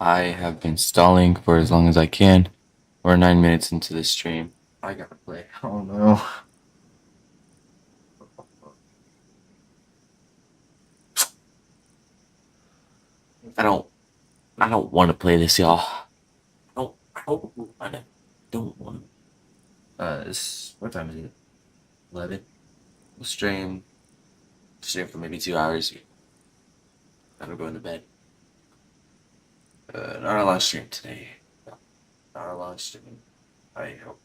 I have been stalling for as long as I can. We're 9 minutes into the stream. I gotta play. Oh no. I don't I don't want to play this, y'all. I don't wanna don't want what time is it? 11? We'll stream for maybe 2 hours. Then we'll go into bed. Not a long stream today. No, not a long stream. I hope.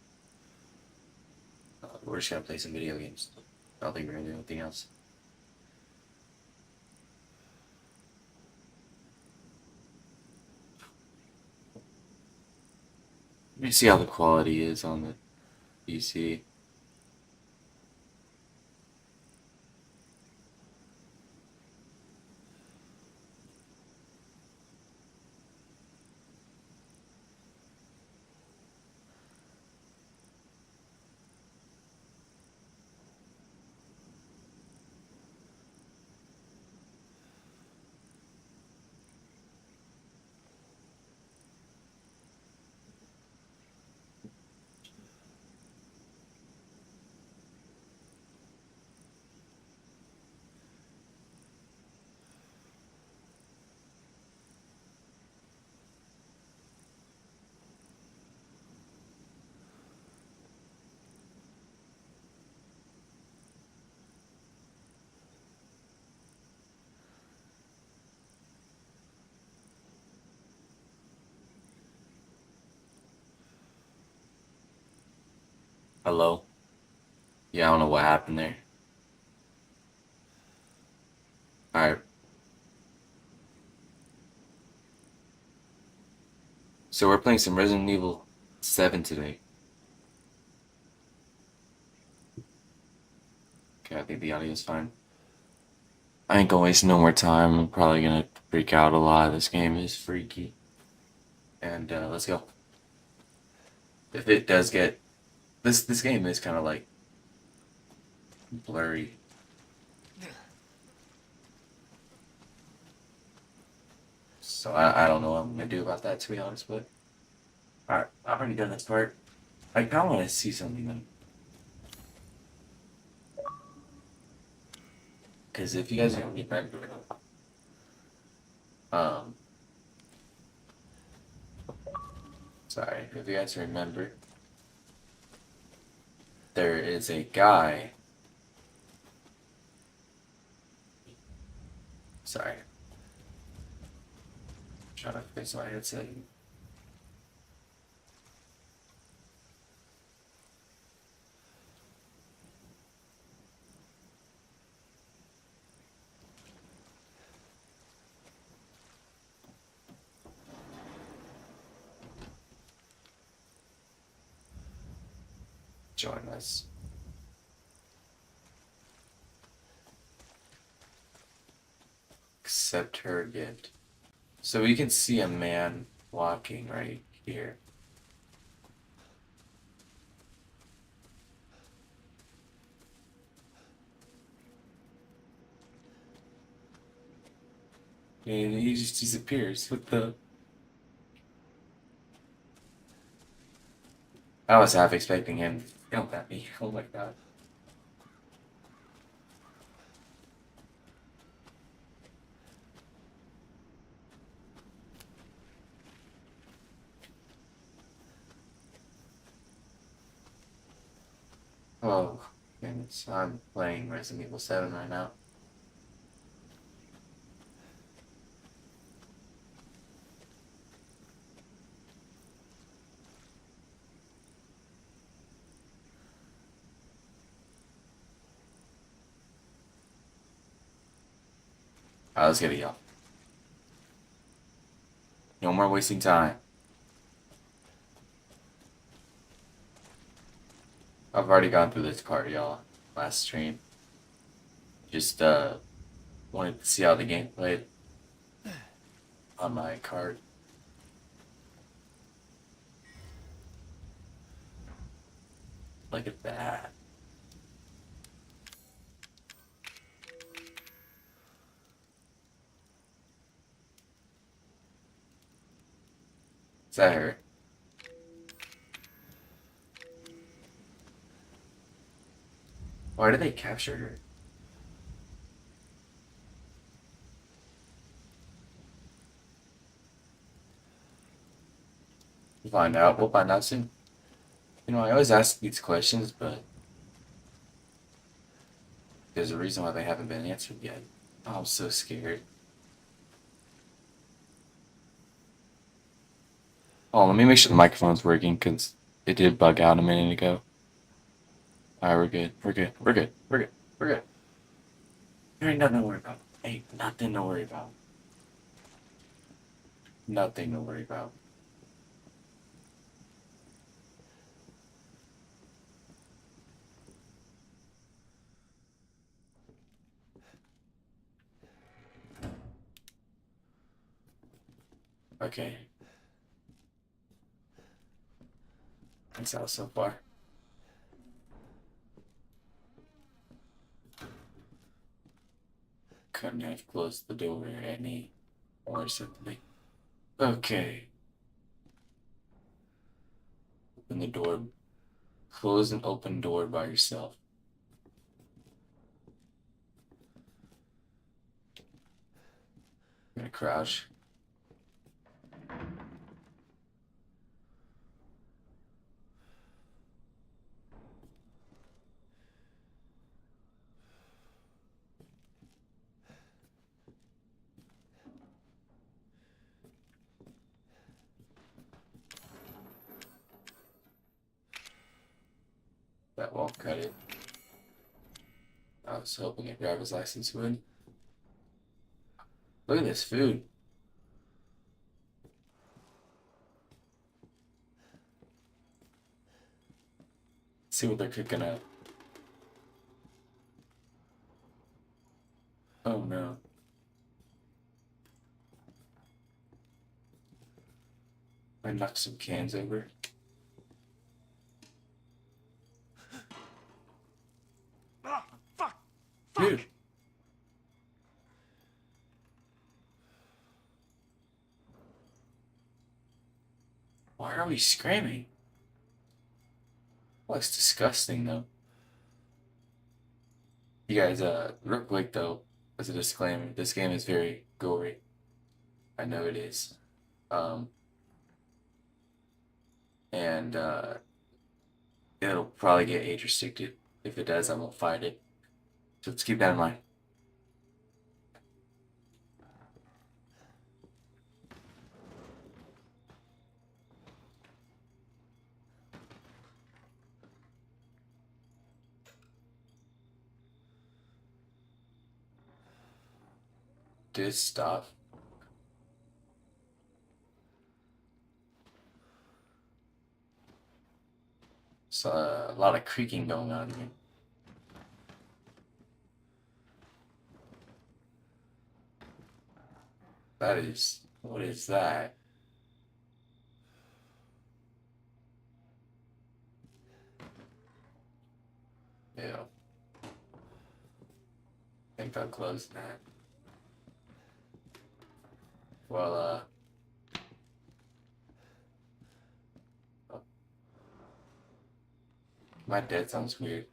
We're just gonna play some video games. I don't think we're gonna do anything else. Let me see how the quality is on the PC. Hello? Yeah, I don't know what happened there. Alright. So we're playing some Resident Evil 7 today. Okay, I think the audio is fine. I ain't gonna waste no more time. I'm probably gonna freak out a lot. This game is freaky. And let's go. If it does get this game is kinda like blurry. So I don't know what I'm gonna do about that, to be honest, but alright, I've already done this part. I kinda wanna see something though. Because if you guys don't remember, um, sorry, if you guys remember, there is a guy. Sorry, I'm trying to fix my headset. Join us. Accept her gift. So we can see a man walking right here. And he just disappears with the. I was half expecting him to jump at me. Oh my god. Oh, goodness. I'm playing Resident Evil 7 right now. Alright, let's get it, y'all. No more wasting time. I've already gone through this part, y'all. Last stream. Just wanted to see how the game played on my card. Look at that. that her? Why did they capture her? We'll find out. We'll find out soon. You know, I always ask these questions, but there's a reason why they haven't been answered yet. Oh, I'm so scared. Oh, let me make sure the microphone's working because it did bug out a minute ago. Alright, we're good. We're good. We're good. We're good. We're good. There ain't nothing to worry about. Ain't nothing to worry about. Nothing to worry about. Okay. Thanks out so far. Couldn't have closed the door any more simply. Okay. Open the door. Close an open door by yourself. I'm gonna crouch. That won't cut it. I was hoping a driver's license would. Look at this food. Let's see what they're cooking up. Oh no. I knocked some cans over. Ah, fuck! Dude. Why are we screaming? Well, it's disgusting though. You guys, real quick though, as a disclaimer, this game is very gory. I know it is. Um, and it'll probably get age restricted. If it does, I won't fight it. So let's keep that in mind. This stuff. So a lot of creaking going on here. That is, what is that? Yeah. I think I'll close that. Well, oh, my dead sounds weird.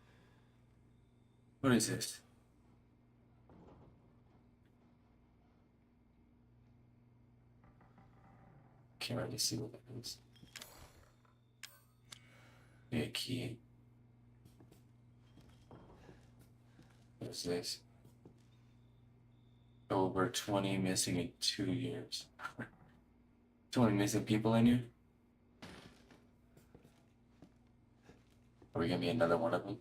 What is this? Can't really see what that is. Yeah, key. What is this? Over 20 missing in 2 years. 20 missing people in here? Are we gonna be another one of them?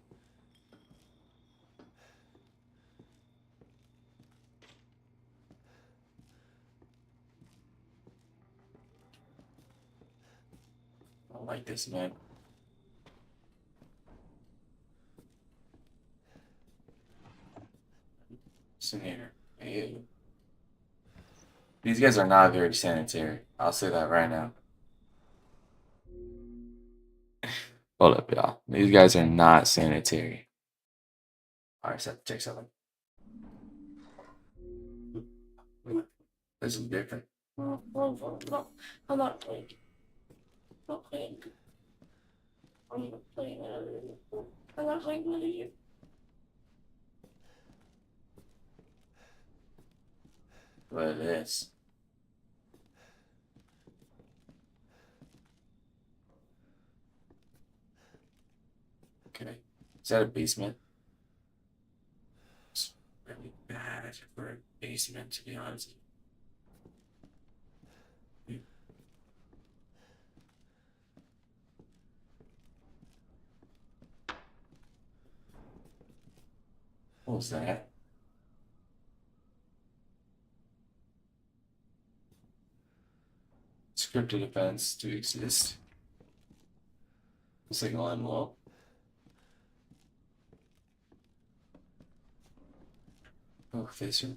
I don't like this, man. What's in here? Ew. These guys are not very sanitary. I'll say that right now. Hold up, y'all. These guys are not sanitary. Alright, so check something. This is different. Hold on. Okay. I'm not playing it. I'm not playing it. What it is? Okay. Is that a basement? It's really bad for a basement, to be honest. What was that? Scripted events do exist. Signal envelope. Oh, fissure.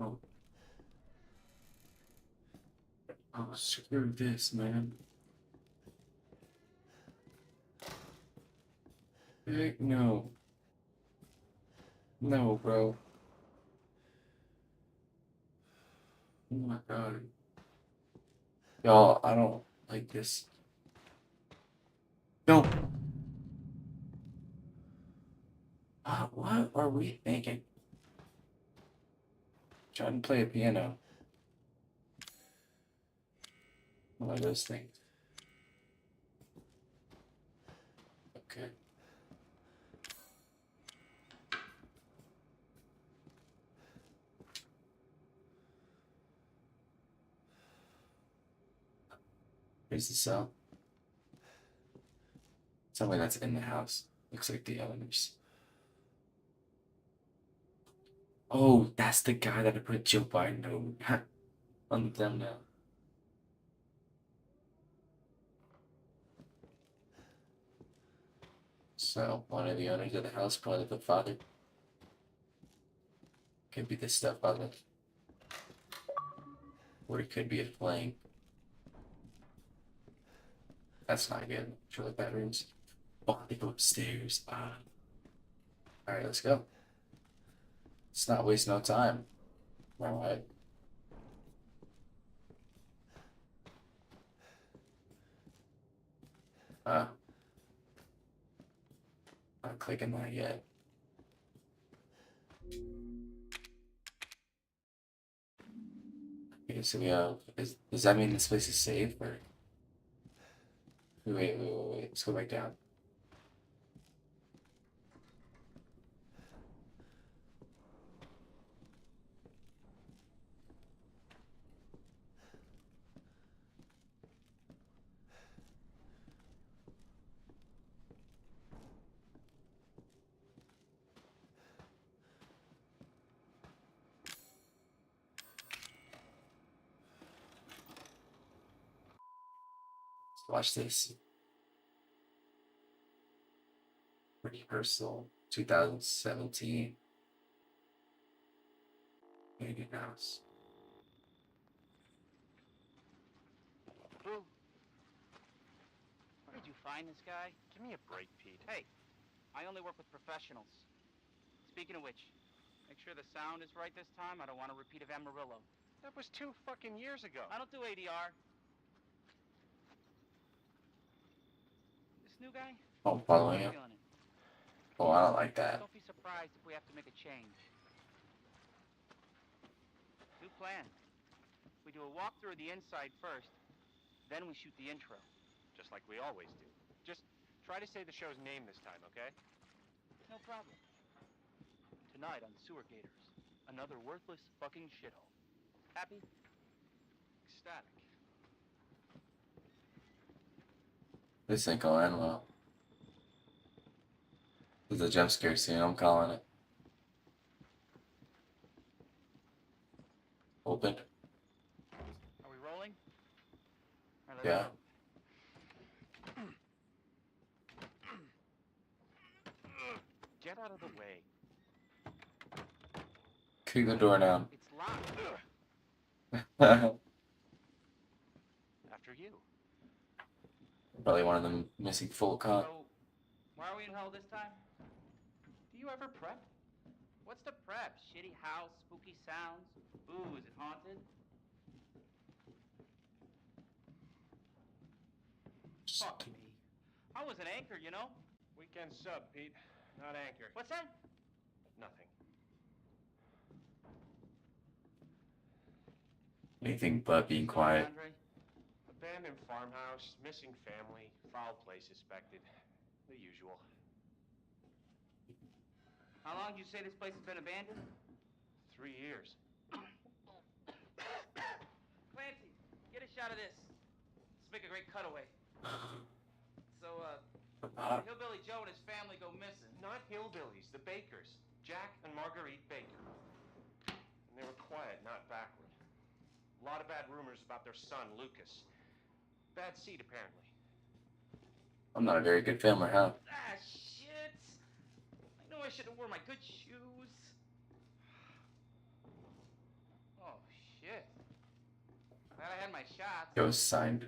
Oh. Oh, screw this, man. Heck no. No, bro. Oh my god. Y'all, I don't like this. No. What are we thinking? Trying to play a piano. One of those things. Okay. Here's the cell. Somebody that's in the house. Looks like the owners. Oh, that's the guy that I put Joe Biden over on them now. So one of the owners of the house, probably the father. Could be the stepfather. Or it could be a flame. That's not good. For the bedrooms. Oh, they go upstairs. Alright, let's go. Let's not waste no time. Alright. Not clicking that yet. Okay, so we have. Does that mean this place is safe or? Wait. Let's go back down. Let's watch this. Rehearsal 2017. Maybe house. Who? Where did you find this guy? Give me a break, Pete. Hey, I only work with professionals. Speaking of which, make sure the sound is right this time. I don't want a repeat of Amarillo. That was 2 fucking years ago. I don't do ADR. This new guy? Oh, I'm following I'm you. feeling it. Oh, I don't like that. Don't be surprised if we have to make a change. New plan. We do a walkthrough of the inside first, then we shoot the intro. Just like we always do. Just try to say the show's name this time, okay? No problem. Tonight on Sewer Gators, another worthless fucking shithole. Happy? Ecstatic. This ain't gonna end well. This is a jump scare scene. I'm calling it. Open. Are we rolling? All right, let's Yeah. go. Get out of the way. Kick the door down. It's locked. After you. Probably one of them missing full cut. So, why are we in hell this time? Do you ever prep? What's the prep? Shitty house, spooky sounds? Ooh, is it haunted? Fuck me. I was an anchor, you know? Weekend sub, Pete. Not anchor. What's that? Nothing. Anything but being Sorry, quiet. Andre. Abandoned farmhouse, missing family, foul play suspected. The usual. How long do you say this place has been abandoned? 3 years. Clancy, get a shot of this. Let's make a great cutaway. So, Hillbilly Joe and his family go missing. Not hillbillies, the Bakers. Jack and Marguerite Baker. And they were quiet, not backward. A lot of bad rumors about their son, Lucas. Bad seed, apparently. I'm not a very good filmer, huh? Ah, shit. I know I should have worn my good shoes. Oh, shit. Glad I had my shots. Ghost signed.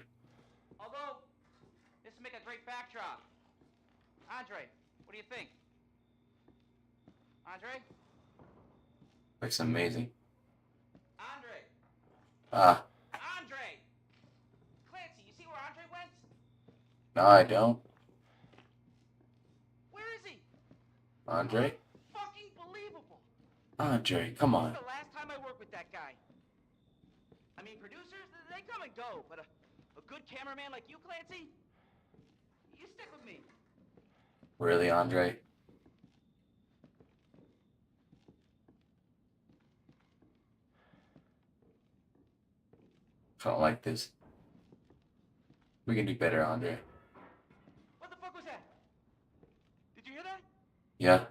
Although, this would make a great backdrop. Andre, what do you think? Andre? Looks amazing. Andre! Ah, Andre! Clancy, you see where Andre went? no, I don't. Where is he? Andre? Fucking believable. Andre, come on. This is the last time I work with that guy. I mean, producers, they come and go, but a good cameraman like you, Clancy, you stick with me. Really, Andre? I don't like this. We can do better, Andre. What the fuck was that? Did you hear that? Yeah.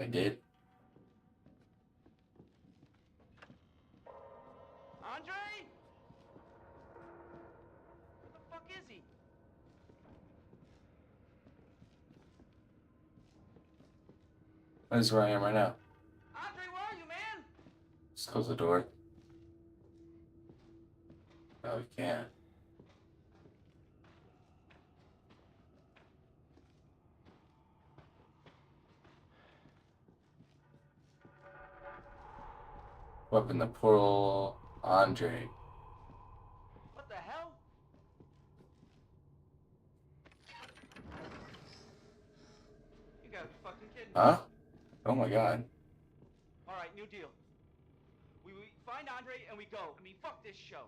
I did. Andre? Where the fuck is he? That is where I am right now. Andre, where are you, man? Just close the door. No, we can't. Weapon the poor Andre. What the hell? You gotta be fucking kidding me. Huh? Oh my god. All right, new deal. We find Andre and we go. I mean, fuck this show.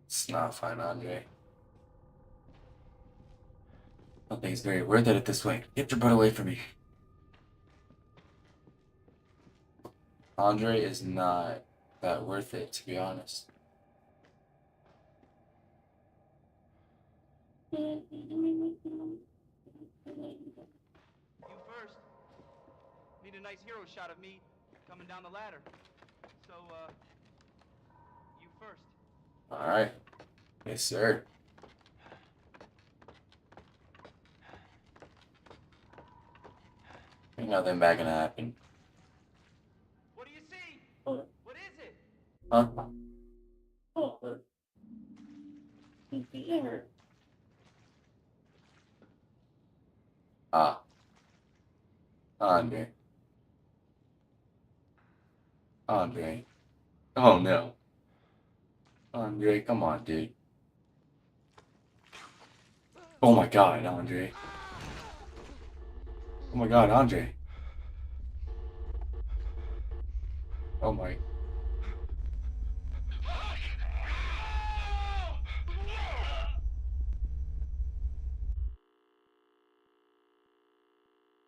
It's not fine, Andre. Nothing's very worth it at this point. Get your butt away from me. Andre is not that worth it, to be honest. You first. Need a nice hero shot of me coming down the ladder. So, you first. Alright. Yes, sir. Ain't nothing bad gonna happen. What do you see? Oh. What is it? Huh? Ah. Andre. Andre. Oh no. Andre, come on, dude. Oh my god, Andre. Oh my god, Andre. Oh my.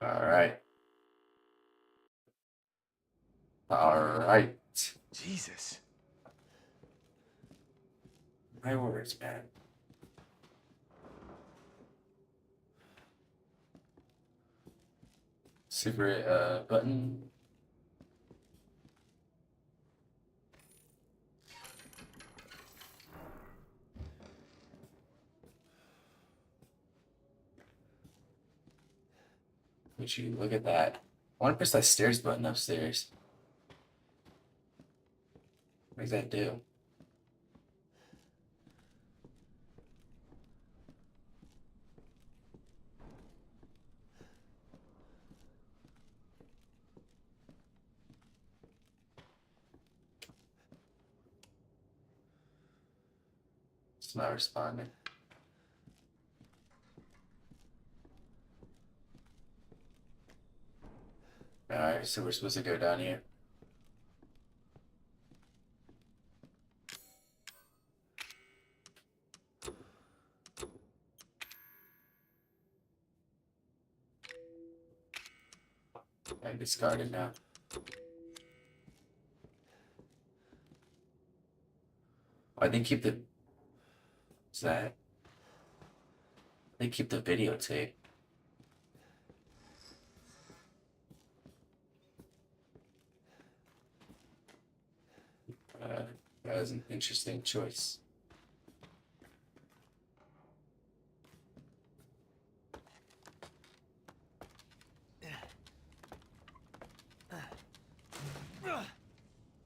Alright. Alright. Jesus. My words, man. Secret button. Would you look at that? I want to press that stairs button upstairs. What does that do? It's not responding. Alright, so we're supposed to go down here. I discarded now. I didn't keep the. What's that? They keep the videotape. That was an interesting choice.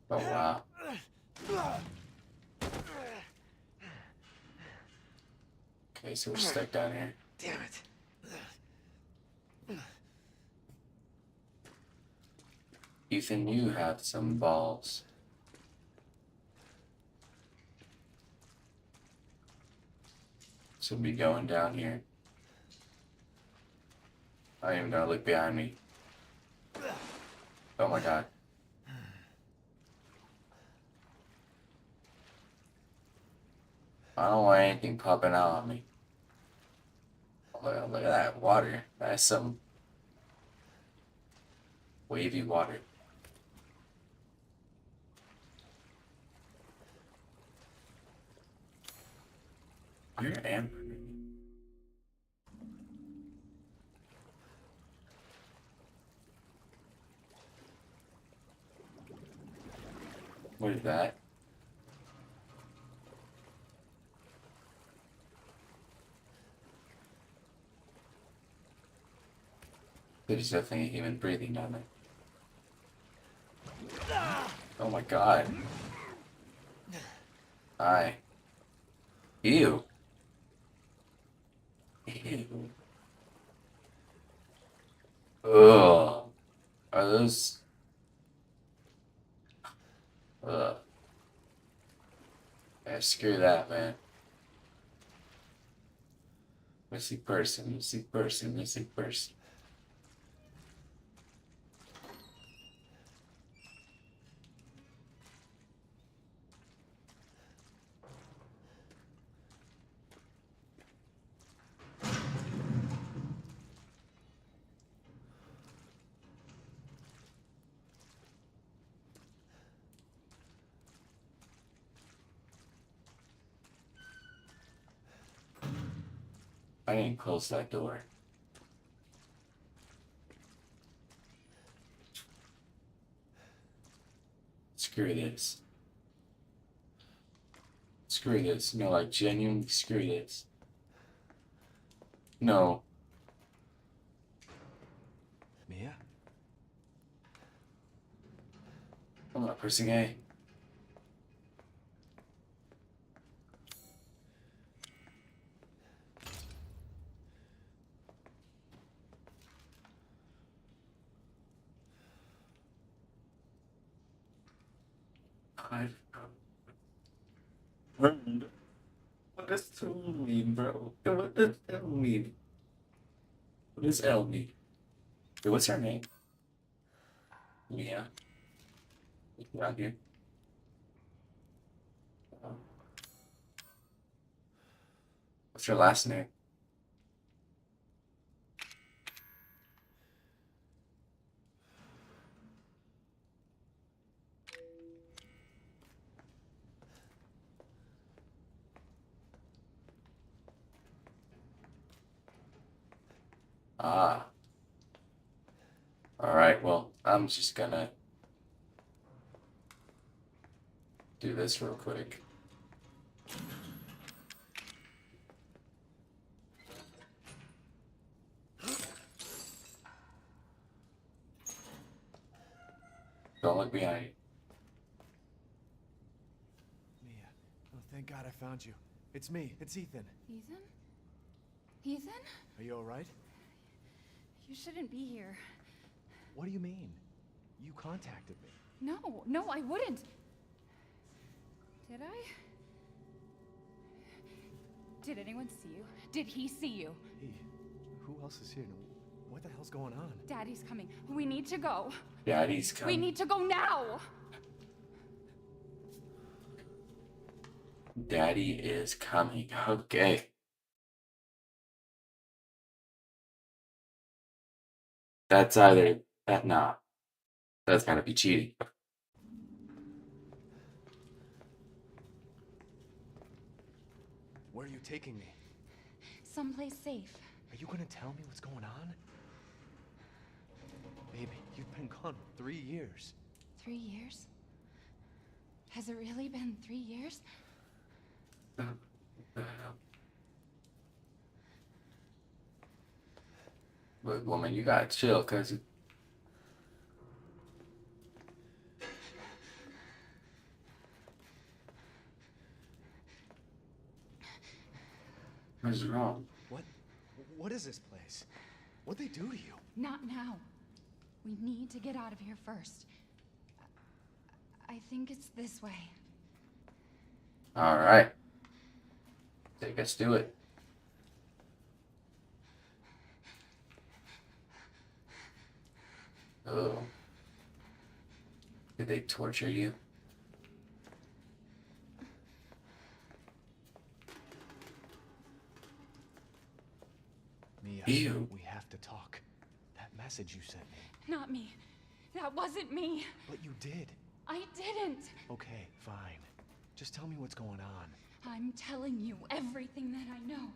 Oh wow. Okay, so we're stuck down here. Damn it. Ethan, you have some balls. So be going down here. I am gonna look behind me. Oh my god. I don't want anything popping out on me. Look at that water. That's some wavy water. Where am I? What is that? There's definitely a human breathing down there. Oh my god. Hi. Ew. Ew. Ugh. Are those... Ugh. Yeah, screw that, man. Missing person, missing person, missing person. I didn't close that door. Screw this. Screw this. No, like genuinely screw this. No. Mia? I'm not pressing A. I've learned. What does L mean, bro? What does L mean? What does L mean? Wait, what's her name? Mia. Around here. What's her last name? Ah. Alright, well, I'm just gonna do this real quick. Don't look behind you. Mia. Oh, thank God I found you. It's me. It's Ethan. Ethan? Ethan? Are you alright? You shouldn't be here. What do you mean? You contacted me. No, I wouldn't. Did I? Did anyone see you? Did he see you? Hey, who else is here? What the hell's going on? Daddy's coming. We need to go. Daddy's We coming. need to go now. Daddy is coming. Okay. That's either that nah. That's gotta be cheating. Where are you taking me? Someplace safe. Are you gonna tell me what's going on? Baby, you've been gone 3 years. 3 years? Has it really been 3 years? But woman, you gotta chill, cause what's wrong? What is this place? What'd they do to you? Not now. We need to get out of here first. I think it's this way. All right, take us to it. Oh, did they torture you? Mia, Ew. we have to talk. That message you sent me. Not me. That wasn't me. But you did. I didn't. Okay, fine. Just tell me what's going on. I'm telling you everything that I know.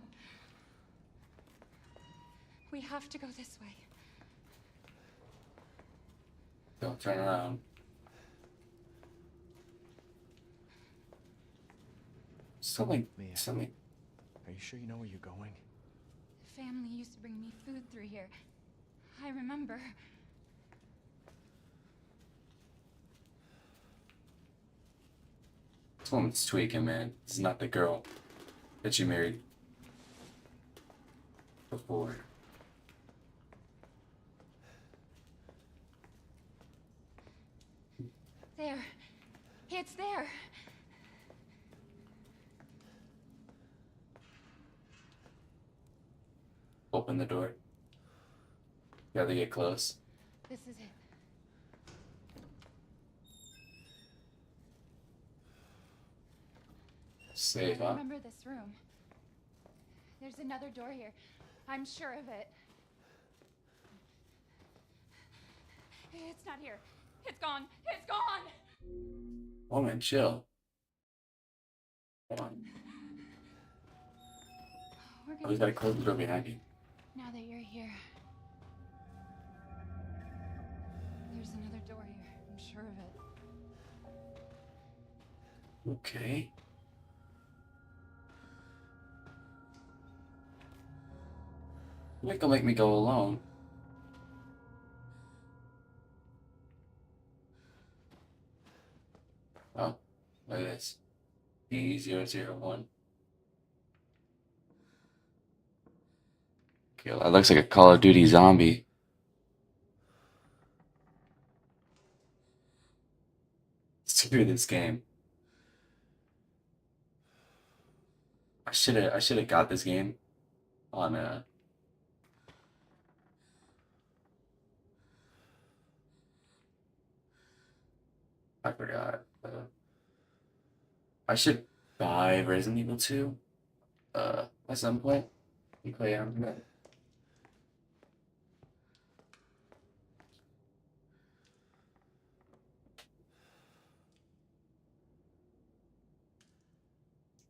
We have to go this way. Don't turn around. Something. Mia. Something. Are you sure you know where you're going? Family used to bring me food through here. I remember. This woman's tweaking, man. This is not the girl that you married before. There. It's there. Open the door. You gotta get close. This is it. Safe, I huh? remember this room. There's another door here. I'm sure of it. It's not here. It's gone. It's gone. Woman, chill. Come on. We're Always gonna. gotta close the door behind you. Now that you're here. There's another door here. I'm sure of it. Okay. You ain't gonna make me go alone. Oh, look at this. E001. Okay, that looks like a Call of Duty zombie. Screw this game. I should have got this game on I forgot. I should buy Resident Evil 2 at some point. You play on that.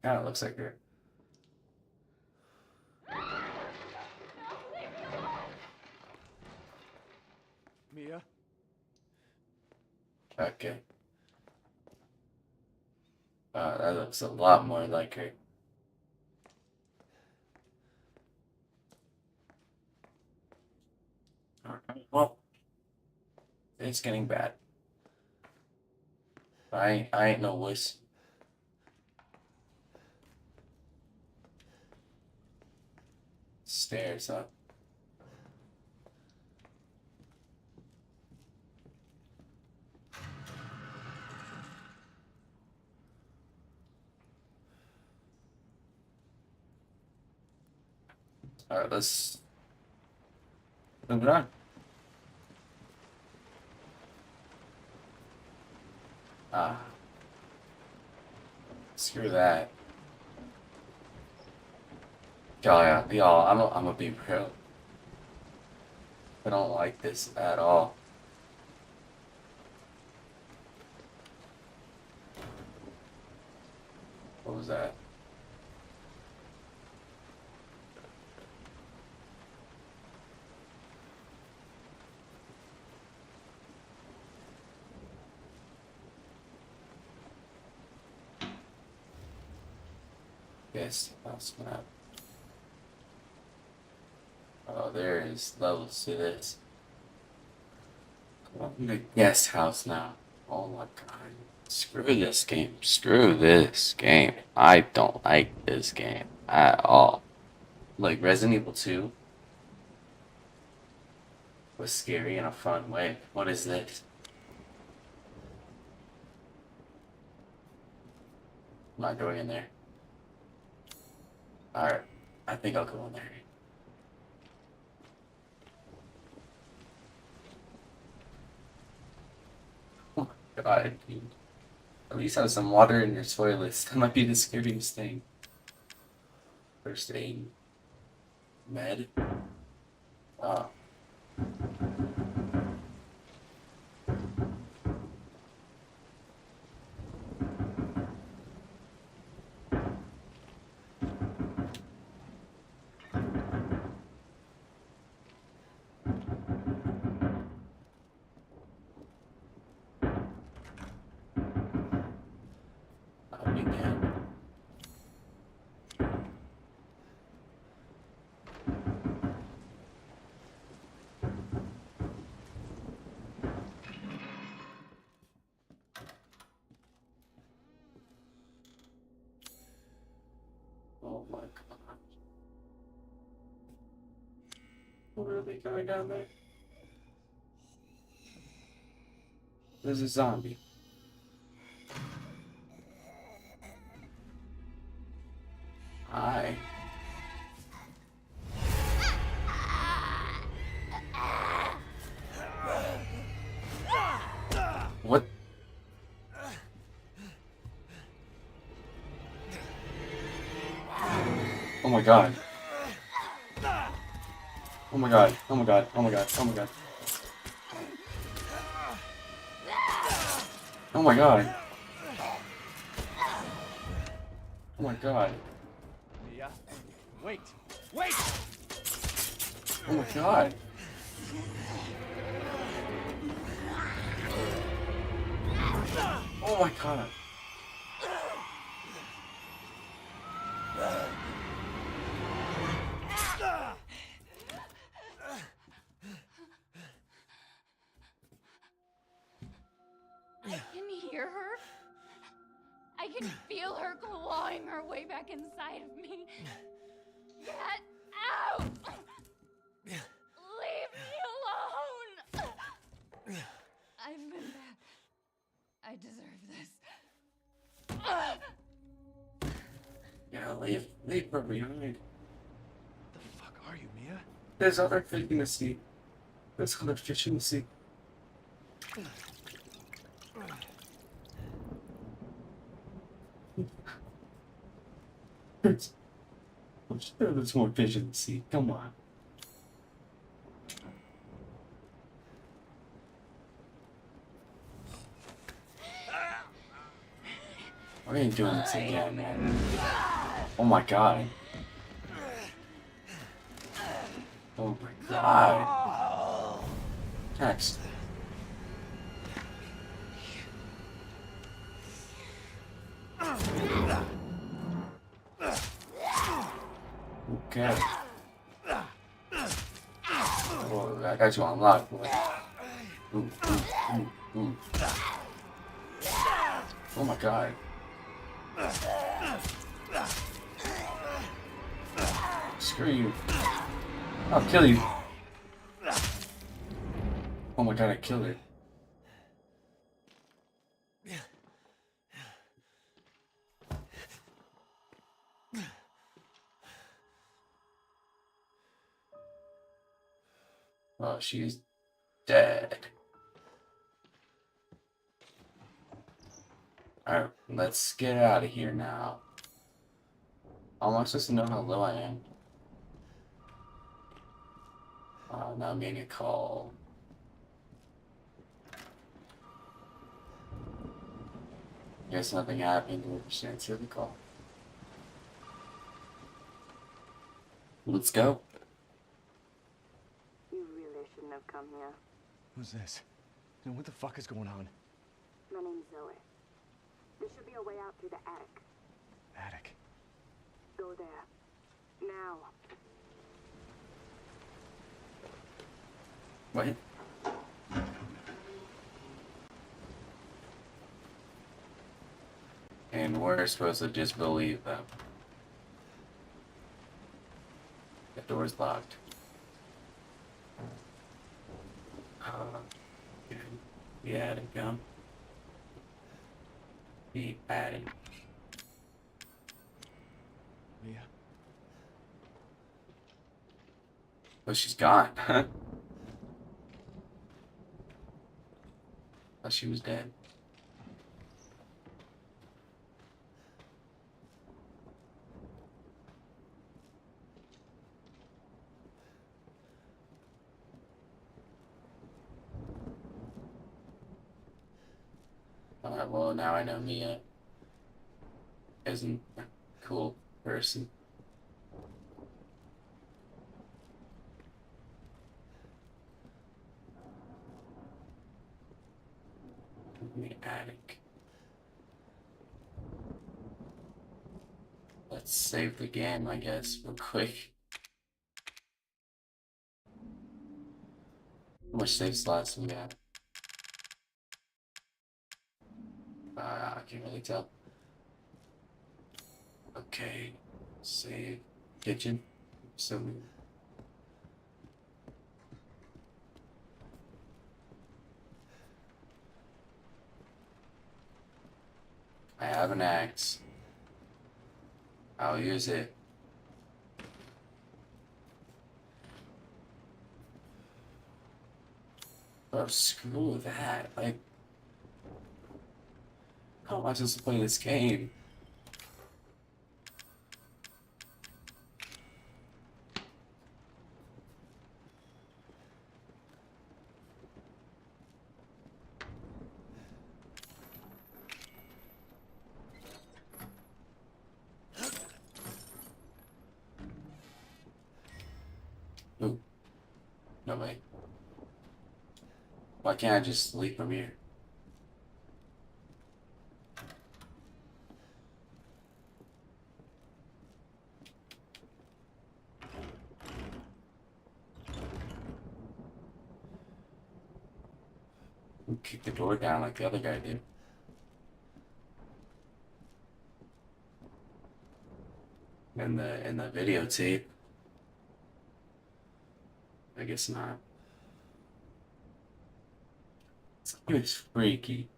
Kinda looks like her. Mia? Okay. That looks a lot more like her. Alright, well, it's getting bad. I ain't no wuss. Stairs, huh? Alright, let's move it on. Ah, screw that. Y'all, I'm gonna be real. I don't like this at all. What was that? Yes, that's map. Oh, there is levels to this. I'm in the guest house now. Oh my god. Screw this game. Screw this game. I don't like this game at all. Like Resident Evil 2 was scary in a fun way. What is this? I'm not going in there. Alright. I think I'll go in there. Oh my god, dude. At least have some water in your toilets. That might be the scariest thing. First aid. Med. Oh. I'll begin. Oh my god. What are they going down there? There's a zombie. Hi. What? Oh my god. Oh my god. Oh my god. Oh my god. Oh my god. Oh my god. Oh my god. Mia, wait! Wait! Oh my god. Oh my god. I can hear her. I can feel her clawing her way back inside of me. Get out! Leave me alone! I've been bad. I deserve this. Yeah, leave her behind. The fuck are you, Mia? There's other fish in the sea. There's other fish in the sea. I'm sure there's more fish in the sea. Come on. I ain't doing this again, man. Oh my god. Oh my god. Text. Okay. Oh, I got you on lock, boy. Ooh. Oh my god. Screw you. I'll kill you. Oh my god, I killed it. she's dead. Alright, let's get out of here now. How am I supposed to know how low I am? Now I'm getting a call. Guess nothing happened. We'll just answer the call. Let's go. You really shouldn't have come here. Who's this? And what the fuck is going on? My name's Zoe. There should be a way out through the attic. Attic. Go there. Now. What? And we're supposed to just believe them. The door's locked. The attic, The attic. Mia. Oh, she's gone. Thought she was dead. Alright, well, now I know Mia isn't a cool person. In the attic. Let's save the game, I guess, real quick. How much save slots do we have? I can't really tell. Okay, save kitchen. So I have an axe. I'll use it. Oh, screw that. Like, how am I supposed to play this game? Ooh. No way. Why can't I just leave from here? Kick the door down like the other guy did. In the videotape. I guess not. It's freaky.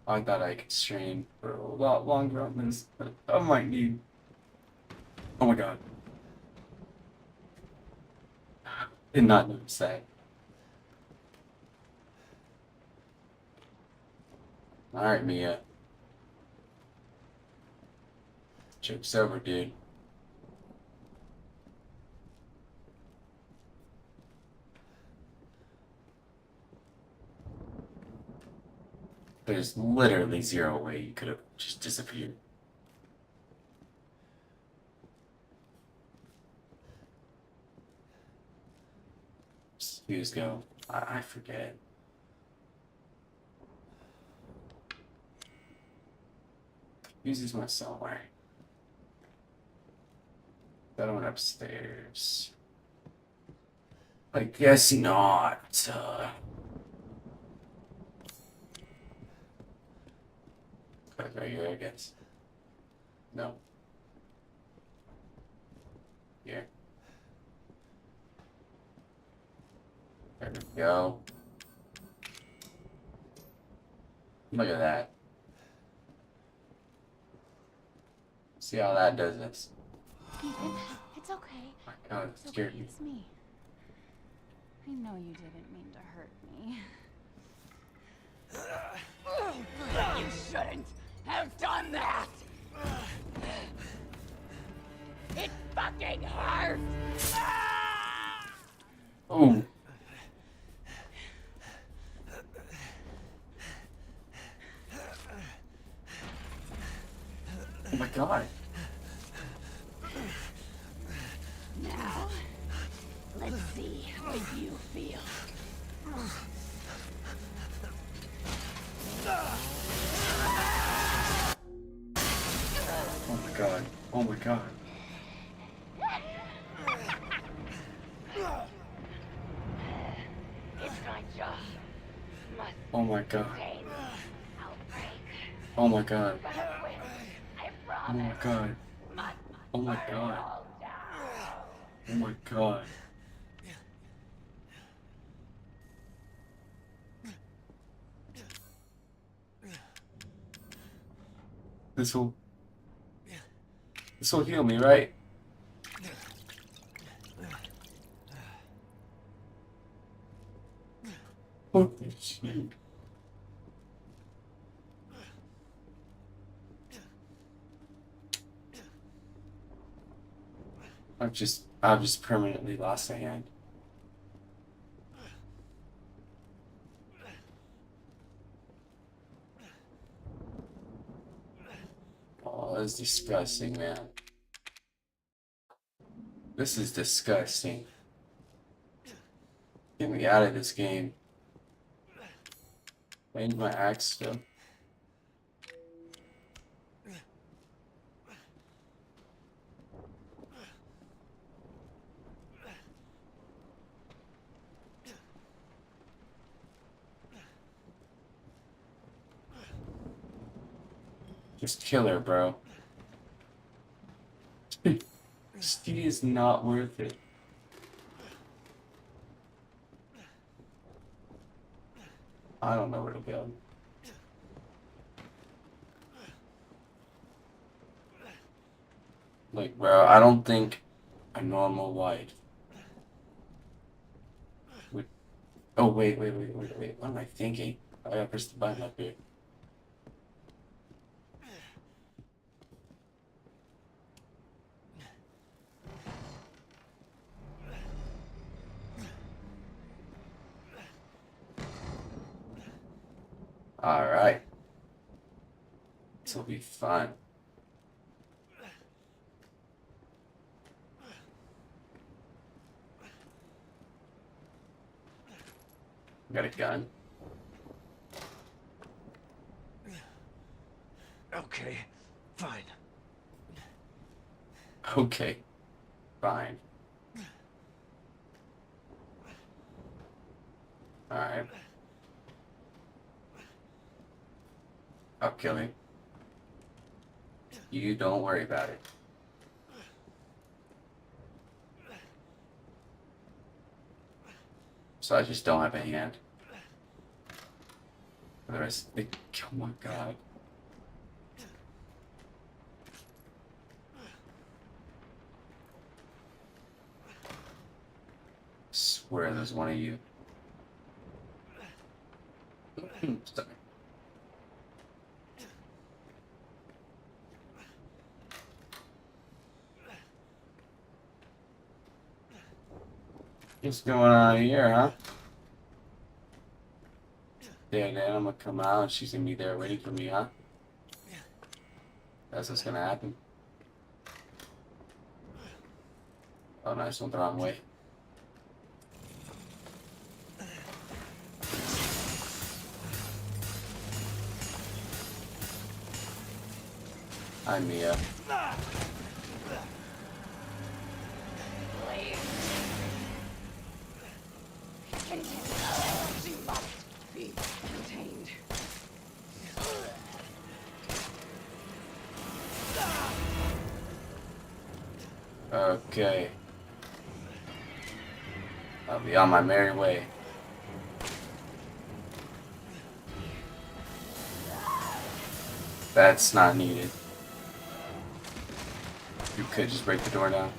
I thought I could stream for a lot longer on this, but I might need. Oh my god. Did not notice that. Alright, Mia. Joke's over, dude. There's literally zero way you could have just disappeared. Fuse go. I forget. Fuses went somewhere. That one upstairs. I guess not. Right here, I guess. No. Here. There we go. Look at that. See how that does this. Ethan, it's okay. My God, it It's okay. scared me. It's me. I know you didn't mean to hurt me. You shouldn't have done that! It fucking hurts! Oh. Oh my God. Now, let's see what you feel. Oh my God. Oh my God. It's my job. Must Oh my God. contain outbreak. Oh my God. But I quit. I Oh my promise. God. Must Oh my burn it God. all down. Oh my God. This will heal me, right? Oh, shit. I've just permanently lost a hand. Oh, that's disgusting, man. This is disgusting. Get me out of this game. I need my axe still. Just kill her, bro. She is not worth it. I don't know where to go. Like, bro, I don't think a normal wife would. Oh, wait. What am I thinking? I gotta press the button up here. Alright. This will be fun. Got a gun. Okay, fine. Okay. Fine. Alright. I'll kill him. You don't worry about it. So I just don't have a hand. The rest, oh my God. Swear there's one of you. Sorry. What's going on here, huh? Yeah, then I'm gonna come out and she's gonna be there waiting for me, huh? That's what's gonna happen. Oh, nice one the wrong way. Hi, Mia. Please. Contain. She must be contained. Okay. I'll be on my merry way. That's not needed. You could just break the door down.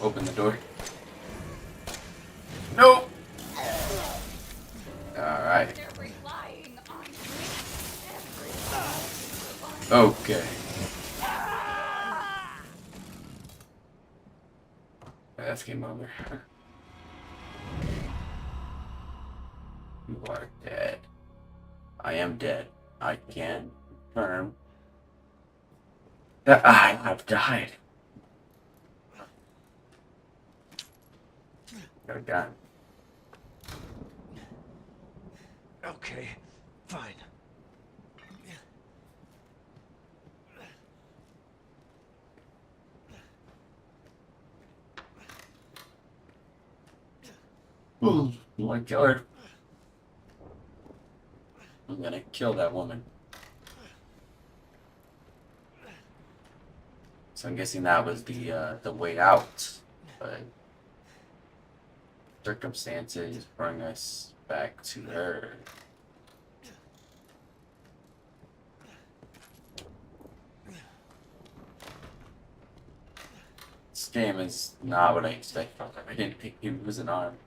Open the door. No! Alright. They're relying on me. Okay. That's game over. You are dead. I am dead. I can confirm that I have died. Got a gun. Okay, fine. I'm gonna kill her. I'm gonna kill that woman. So I'm guessing that was the way out, but circumstances bring us back to her. This game is not what I expected from him. I didn't think he was an arm.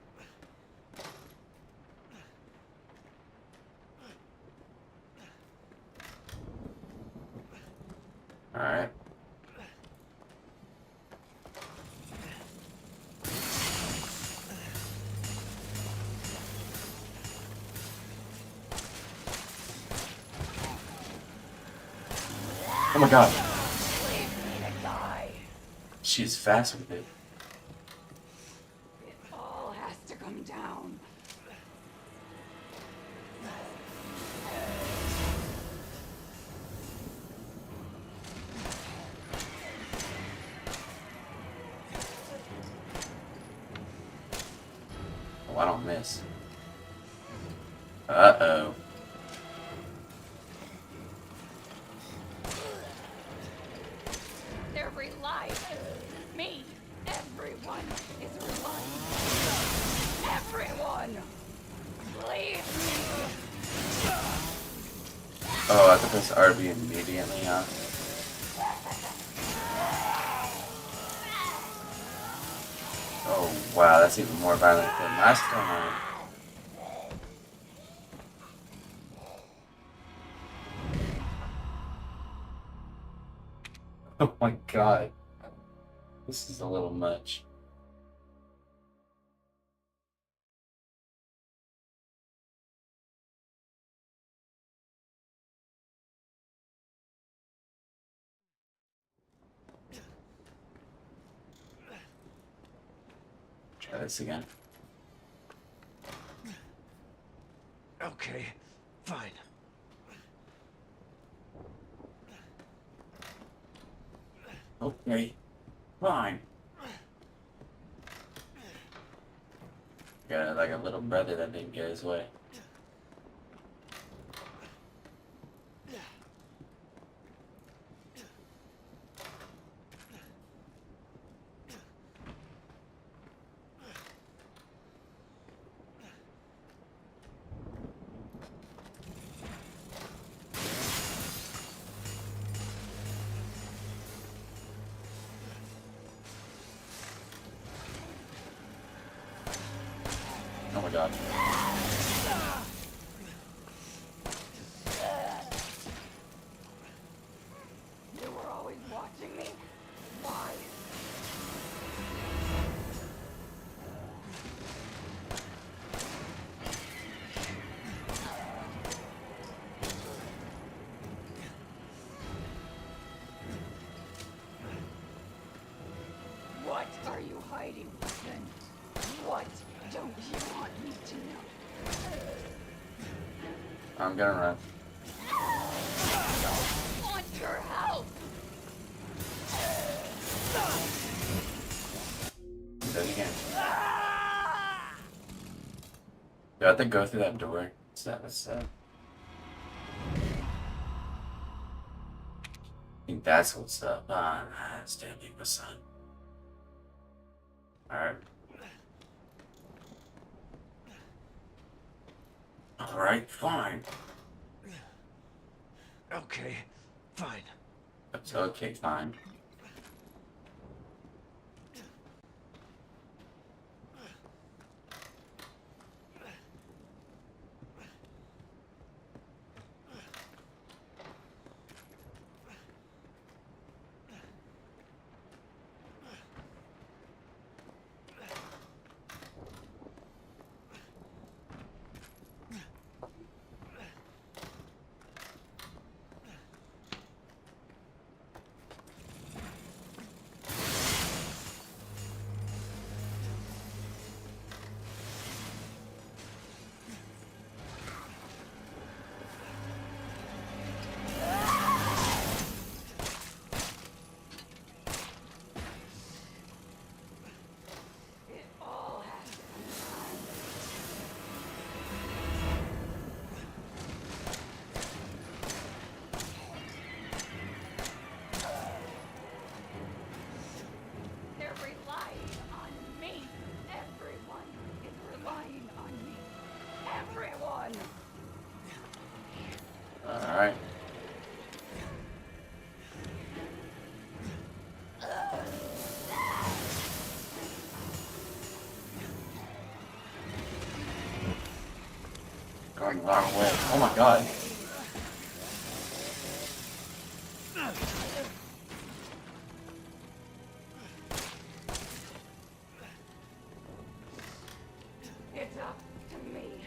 Alright. Oh my god. She's fast with it. It all has to come down. Oh, I don't miss. Uh-oh. They're relying. Me. Everyone is relying. Everyone. Leave me. Oh, I have to press RB immediately, huh? Oh, wow, that's even more violent than last time. Oh my god. This is a little much. Try this again. Okay, fine. Okay, fine. Got like a little brother that didn't get his way. Oh my god. You were always watching me. Why? What are you hiding, then? What don't you want me to know? I'm gonna run. I want your help. Do it again. Do I have to go through that door? Is that what's up? I think that's what's up. Ah, stand my son. Alright. Alright, fine. Okay, fine. That's okay, fine. Running the wrong way. Oh my god. It's up to me.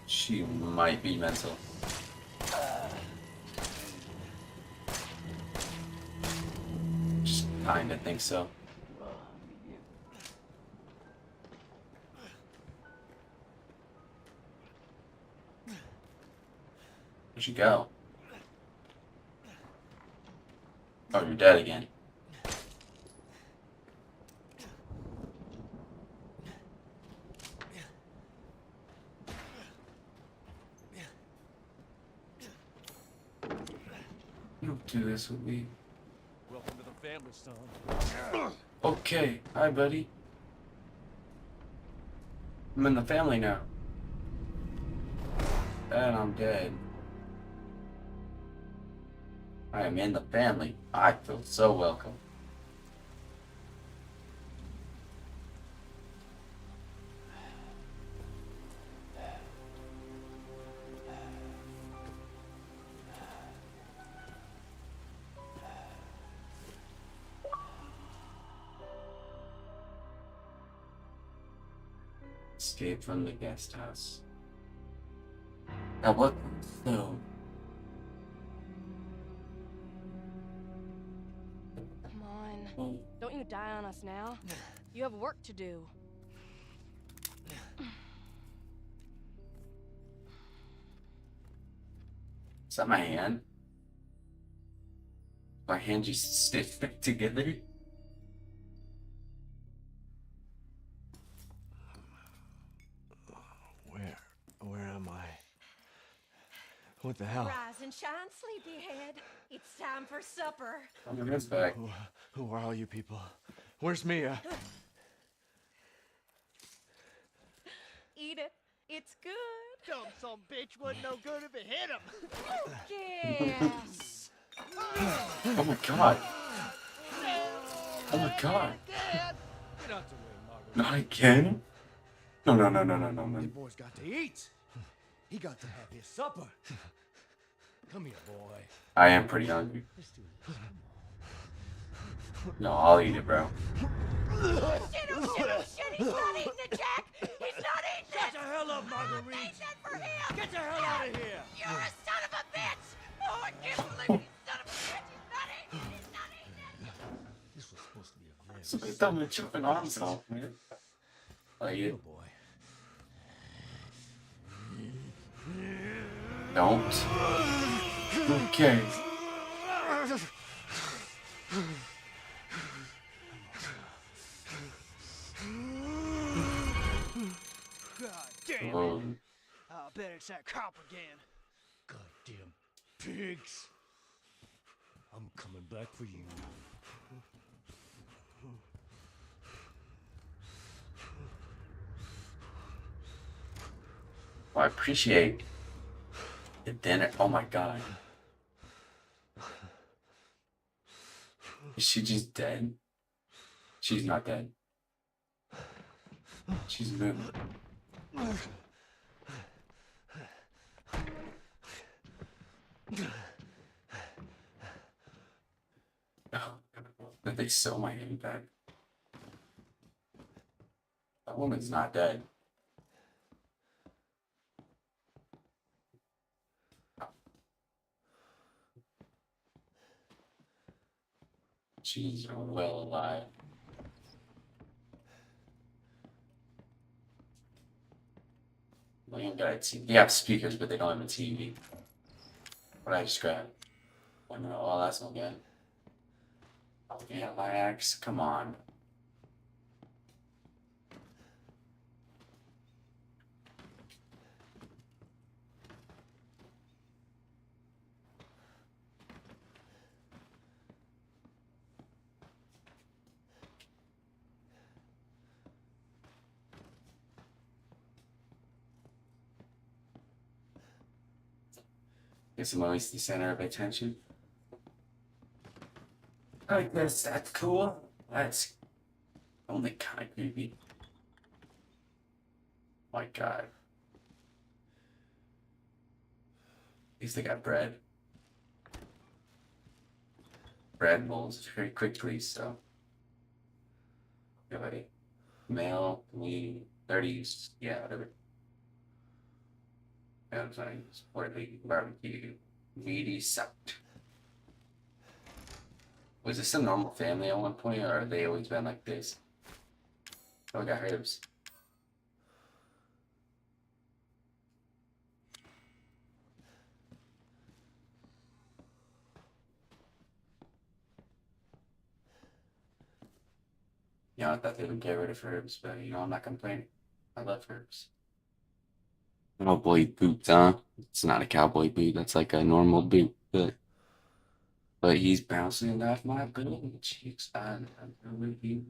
She might be mental. Just kinda think so. Where'd you go? Oh, you're dead again. You don't do this with me. Welcome to the family, son. Okay, hi buddy. I'm in the family now. And I'm dead. I am in the family. I feel so welcome. Escape from the guest house. Now what? No. Come on. Don't you die on us now. You have work to do. Is that my hand? My hand just stick back together? Where am I? What the hell? Rise and shine, sleepyhead. It's time for supper. I'm gonna miss back. Who are all you people? Where's Mia? Eat it. It's good. Dumb some bitch wasn't no good if it hit him. Yes. Oh my god. Oh my god. Get out the way, Margaret. Not again? No. The boy's got to eat. He got to have his supper. Come here, boy. I am pretty hungry. No, I'll eat it, bro. Shit, he's not eating it, Jack. He's not eating it. Shut the hell up, Marguerite. They said for him. Get the hell out of here. You're a son of a bitch. Oh, I can't believe you son of a bitch. He's not eating it. He's not eating it. This was supposed to be a very Somebody tell me chopping arms off, man. I'll eat it. boy. Don't. Okay. God damn it. Oh, I'll bet it's that cop again. Goddamn pigs. I'm coming back for you. I appreciate the dinner. Oh my god. Is she just dead? She's not dead. She's moving. Did they sew my hand back? That woman's not dead. She's well alive. They ain't got a TV. They have speakers, but they don't have a TV. What I just grabbed. Oh, that's no good. Oh, yeah, my axe. Come on. Guess I'm always the center of attention. I guess that's cool. That's only kind of creepy. My God. At least they got bread. Bread molds very quickly, so. Okay, male, lean, 30s, yeah, whatever. Outside, sportly, barbecue, meaty, sucked. Was this a normal family at one point, or have they always been like this? Oh, I got herbs. You know, I thought they would get rid of herbs, but you know, I'm not complaining. I love herbs. Cowboy boots, huh? It's not a cowboy boot. That's like a normal boot, but He's bouncing off my little cheeks. I love the way he.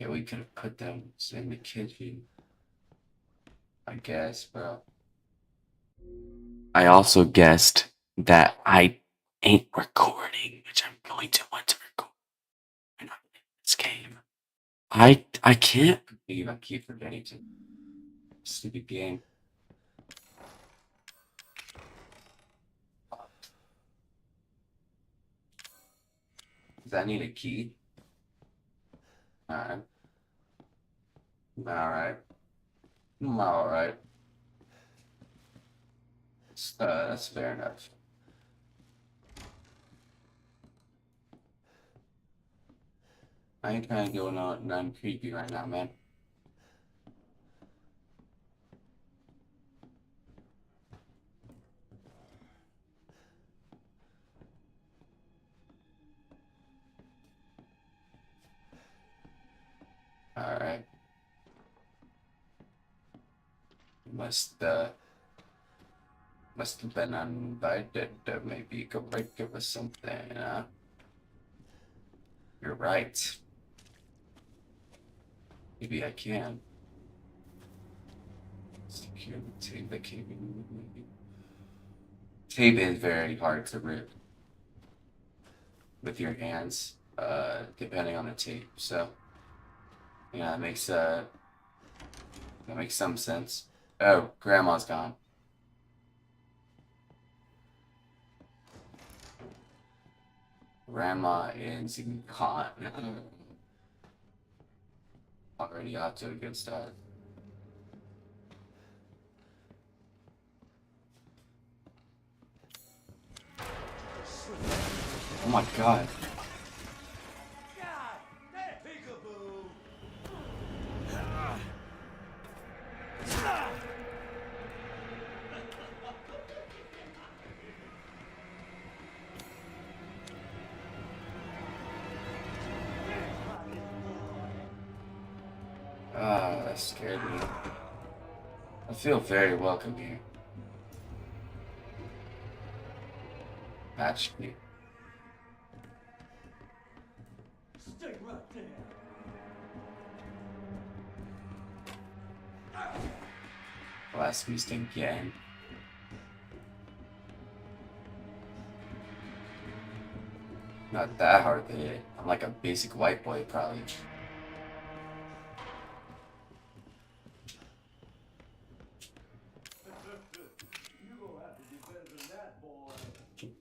Yeah, we could have put them in the kitchen. I guess, bro. I also guessed that I ain't recording, which I'm going to want to record when I'm in this game. I can't Believe I keep forgetting to. Stupid game. Does that need a key? Alright. Alright. Alright. That's fair enough. I ain't trying to go nothing creepy right now, man. Alright. Must have been uninvited to maybe go break give us something, You're right. Maybe I can. Secure the tape. The cable. Tape is very hard to rip with your hands, depending on the tape. So, yeah, that makes some sense. Oh, grandma's gone. Grandma is gone. Already off to a good start. Oh my God. Ah, that scared me. I feel very welcome here. Match me. Stay right there. Last feast again. Not that hard to hit. I'm like a basic white boy, probably.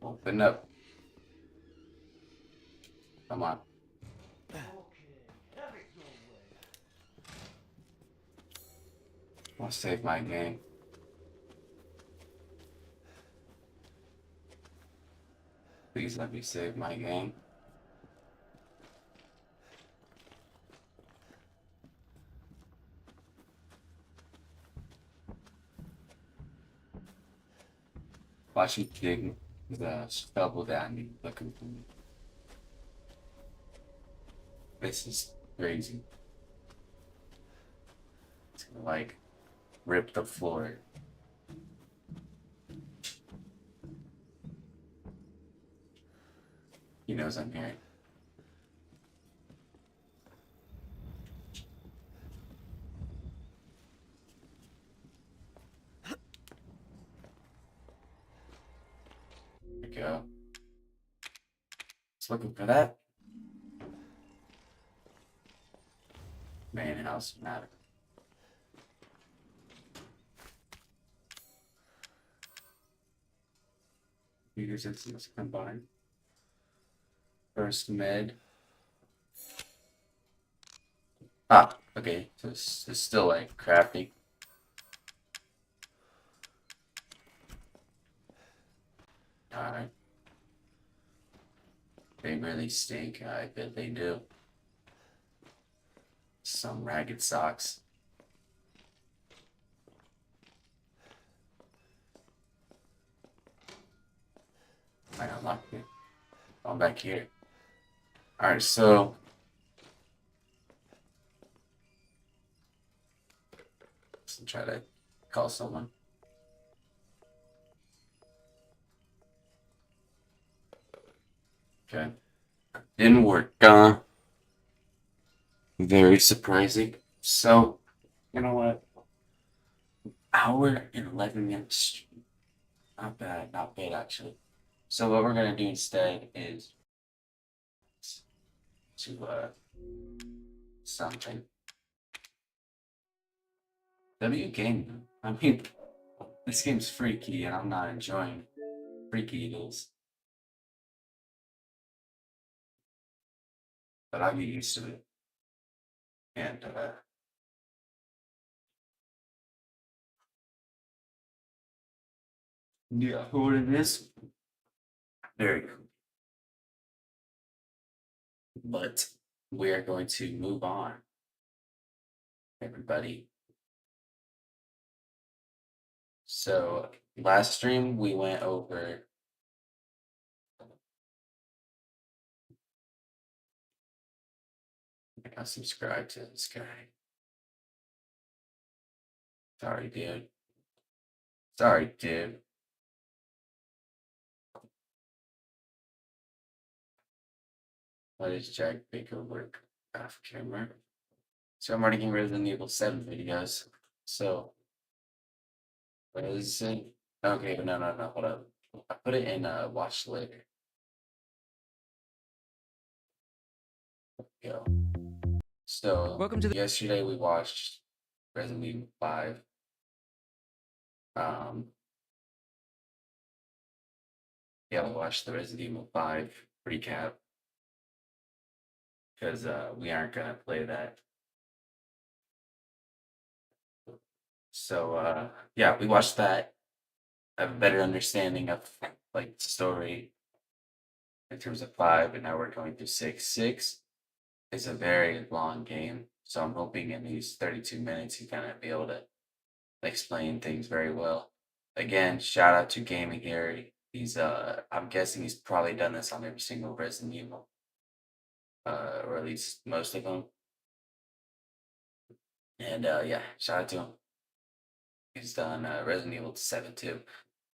Open up. Come on. I'll save my game. Please let me save my game. Watch me dig the stubble down looking for me. This is crazy. It's gonna like rip the floor. He knows I'm here. There we go. Just looking for that. else matter. Computers instance combined. First med. Ah, okay. So it's still like crafting. Alright. They really stink. I bet they do. Some ragged socks. I unlocked it. I'm back here. Alright, so let's try to call someone. Okay. Didn't work. Very surprising. So, you know what? Hour and 11 minutes. Not bad, not bad actually. So what we're gonna do instead is to something. W game. I mean, this game's freaky and I'm not enjoying freaky it is. But I'll get used to it. And yeah, who it is? Very cool. But we are going to move on. Everybody. So last stream we went over I got subscribed to this guy. Sorry, dude. Sorry, dude. What is Jack Baker work off camera? So I'm already getting rid of the Evil 7 videos. So what is it? Okay, no, hold up. I put it in watch later. Go. So Welcome to the yesterday we watched Resident Evil 5. Yeah, we watched the Resident Evil 5 recap. Because we aren't gonna play that. So yeah, we watched that. Have a better understanding of like the story in terms of 5, and now we're going through 6. 6 is a very long game, so I'm hoping in these 32 minutes you kind of be able to explain things very well. Again, shout out to Gaming here. He's I'm guessing he's probably done this on every single Resident Evil. Or at least most of them. And yeah, shout out to him. He's done Resident Evil 7 too.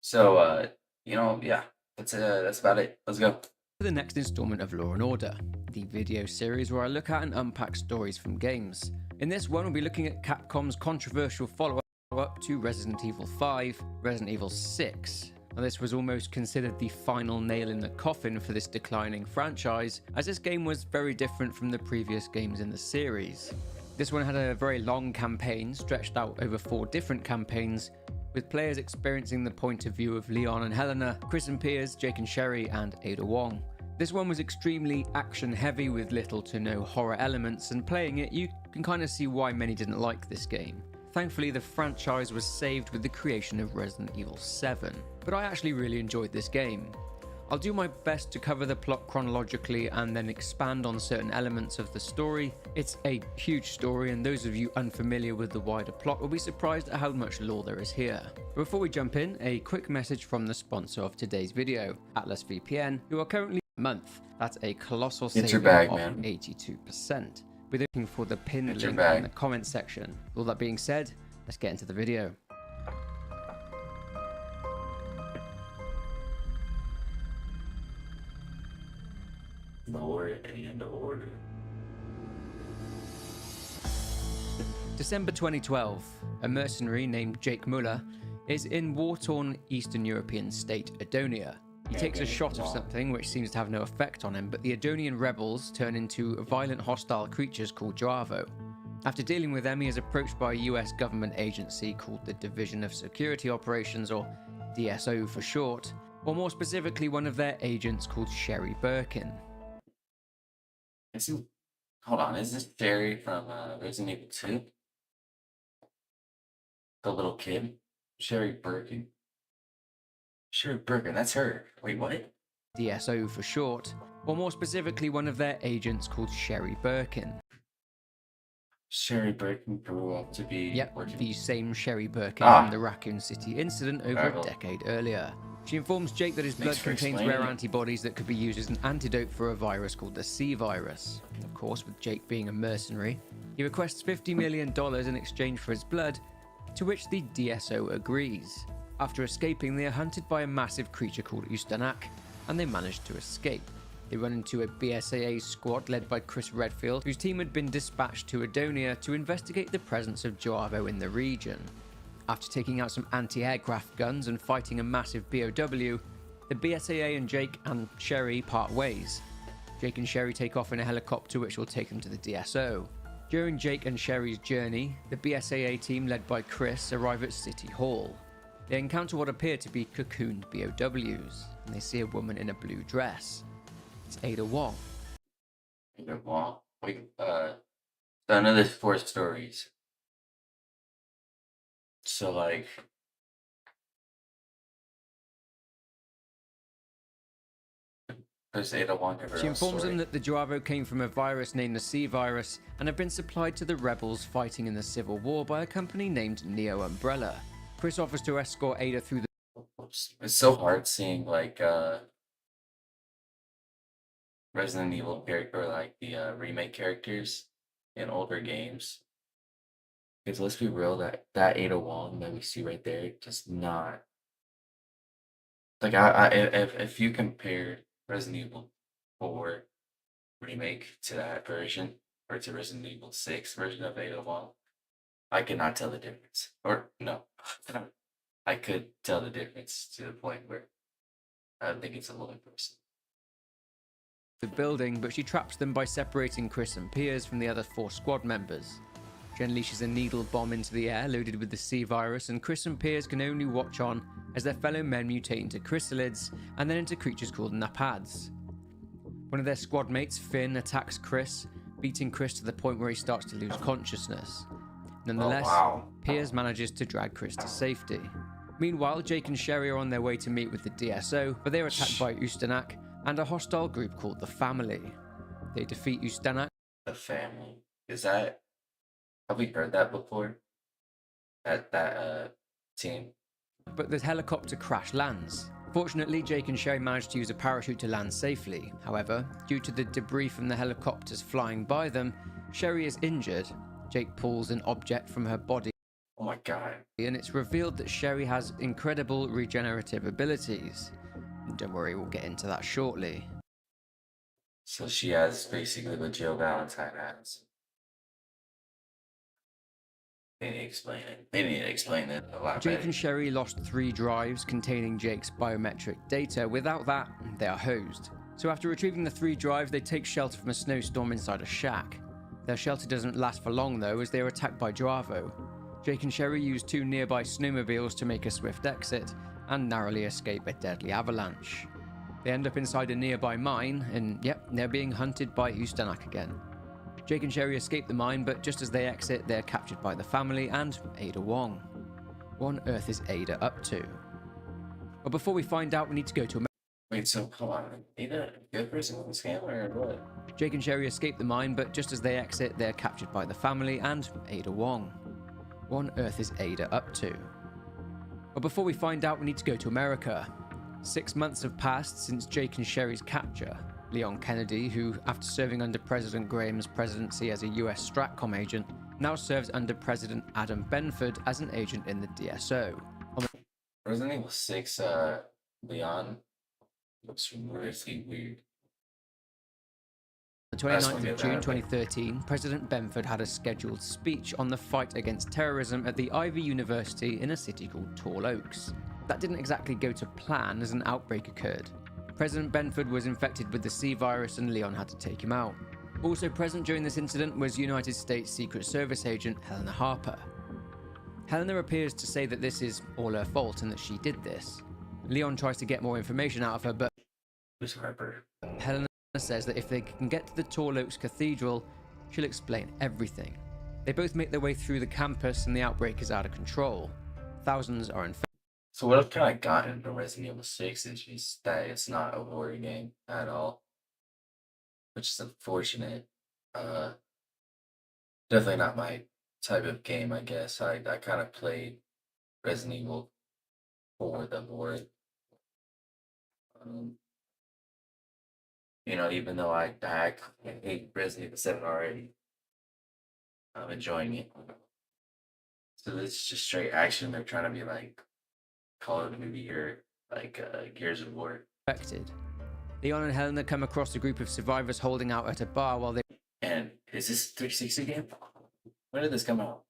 So you know, yeah, that's about it. Let's go. the next installment of Law & Order, the video series where I look at and unpack stories from games. In this one, we'll be looking at Capcom's controversial follow-up to Resident Evil 5, Resident Evil 6. Now, this was almost considered the final nail in the coffin for this declining franchise, as this game was very different from the previous games in the series. This one had a very long campaign, stretched out over 4 different campaigns, with players experiencing the point of view of Leon and Helena, Chris and Piers, Jake and Sherry, and Ada Wong. This one was extremely action-heavy with little to no horror elements, and playing it, you can kind of see why many didn't like this game. Thankfully, the franchise was saved with the creation of Resident Evil 7, but I actually really enjoyed this game. I'll do my best to cover the plot chronologically and then expand on certain elements of the story. It's a huge story, and those of you unfamiliar with the wider plot will be surprised at how much lore there is here. Before we jump in, a quick message from the sponsor of today's video, Atlas VPN, who are currently a month. That's a colossal saving of 82%. We're looking for the pinned link in the comment section. With all that being said, let's get into the video. Lower and order. December 2012, a mercenary named Jake Muller is in war-torn Eastern European state Edonia. He takes a shot of something which seems to have no effect on him, but the Edonian rebels turn into violent hostile creatures called Joavo. After dealing with them, he is approached by a US government agency called the Division of Security Operations, or DSO for short, or more specifically one of their agents called Sherry Birkin. Hold on, is this Sherry from Resident Evil 2? The little kid? Sherry Birkin. Sherry Birkin, that's her. Wait, what? DSO for short, or more specifically one of their agents called Sherry Birkin. Sherry Birkin grew up to be Yep, working. the same Sherry Birkin Ah. from the Raccoon City incident over Alright, a well. decade earlier. She informs Jake that his blood Thanks for contains explaining rare it. antibodies that could be used as an antidote for a virus called the C virus. Of course, with Jake being a mercenary, he requests $50 million in exchange for his blood, to which the DSO agrees. After escaping, they are hunted by a massive creature called Ustanak, and they manage to escape. They run into a BSAA squad led by Chris Redfield, whose team had been dispatched to Adonia to investigate the presence of Joavo in the region. After taking out some anti-aircraft guns and fighting a massive BOW, the BSAA and Jake and Sherry part ways. Jake and Sherry take off in a helicopter which will take them to the DSO. During Jake and Sherry's journey, the BSAA team led by Chris arrive at City Hall. They encounter what appear to be cocooned BOWs, and they see a woman in a blue dress. It's Ada Wong. Ada Wong. Wait, so I know there's 4 stories. So, like, there's Ada Wong. She informs them that the Joavo came from a virus named the C virus and have been supplied to the rebels fighting in the Civil War by a company named Neo Umbrella. Chris offers to escort Ada through the It's so hard seeing, like, Resident Evil character, or like the remake characters in older games. Because let's be real, that Ada Wong that we see right there, just not like if you compare Resident Evil 4 remake to that version, or to Resident Evil 6 version of Ada Wong, I cannot tell the difference. Or no, I could tell the difference to the point where I think it's a little person. building, but she traps them by separating Chris and Piers from the other 4 squad members. She unleashes a needle bomb into the air loaded with the C virus, and Chris and Piers can only watch on as their fellow men mutate into chrysalids and then into creatures called napads. One of their squad mates, Finn, attacks Chris, beating Chris to the point where he starts to lose consciousness. Nonetheless, Piers manages to drag Chris to safety. Meanwhile, Jake and Sherry are on their way to meet with the DSO, but they are attacked by Ustanak and a hostile group called the Family. They defeat Ustanak. The Family. Is that... Have we heard that before? That team? But the helicopter crash lands. Fortunately, Jake and Sherry manage to use a parachute to land safely. However, due to the debris from the helicopters flying by them, Sherry is injured. Jake pulls an object from her body. Oh my god. And it's revealed that Sherry has incredible regenerative abilities. Don't worry, we'll get into that shortly. So she has basically what Jill Valentine has. They need to explain it. They need to explain it a lot Jake better. and Sherry lost 3 drives containing Jake's biometric data. Without that, they are hosed. So after retrieving the 3 drives, they take shelter from a snowstorm inside a shack. Their shelter doesn't last for long though, as they are attacked by Joavo. Jake and Sherry use 2 nearby snowmobiles to make a swift exit and narrowly escape a deadly avalanche. They end up inside a nearby mine, and yep, they're being hunted by Ustanak again. Jake and Sherry escape the mine, but just as they exit, they're captured by the Family and Ada Wong. What on earth is Ada up to? But before we find out, we need to go to America. Wait, so hold on. Ada a good person with a scam or what? Jake and Sherry escape the mine, but just as they exit, they're captured by the Family and Ada Wong. What on earth is Ada up to? But before we find out, we need to go to America. 6 months have passed since Jake and Sherry's capture. Leon Kennedy, who, after serving under President Graham's presidency as a US Stratcom agent, now serves under President Adam Benford as an agent in the DSO. Resident Evil 6, Leon looks really weird. On the 29th of June 2013, President Benford had a scheduled speech on the fight against terrorism at the Ivy University in a city called Tall Oaks. That didn't exactly go to plan as an outbreak occurred. President Benford was infected with the C virus and Leon had to take him out. Also present during this incident was United States Secret Service agent Helena Harper. Helena appears to say that this is all her fault and that she did this. Leon tries to get more information out of her, but Who's Harper? Helena says that if they can get to the Tall Oaks Cathedral, she'll explain everything. They both make their way through the campus and the outbreak is out of control. Thousands are infected. So what I've kind of gotten from Resident Evil 6 is just that it's not a horror game at all, which is unfortunate. Definitely not my type of game, I guess. I kind of played Resident Evil for the horror. You know, even though I hate Resident Evil 7 already, I'm enjoying it. So this is just straight action. They're trying to be like Call of Duty or like Gears of War. Leon and Helena come across a group of survivors holding out at a bar while they... And is this 360 game? When did this come out?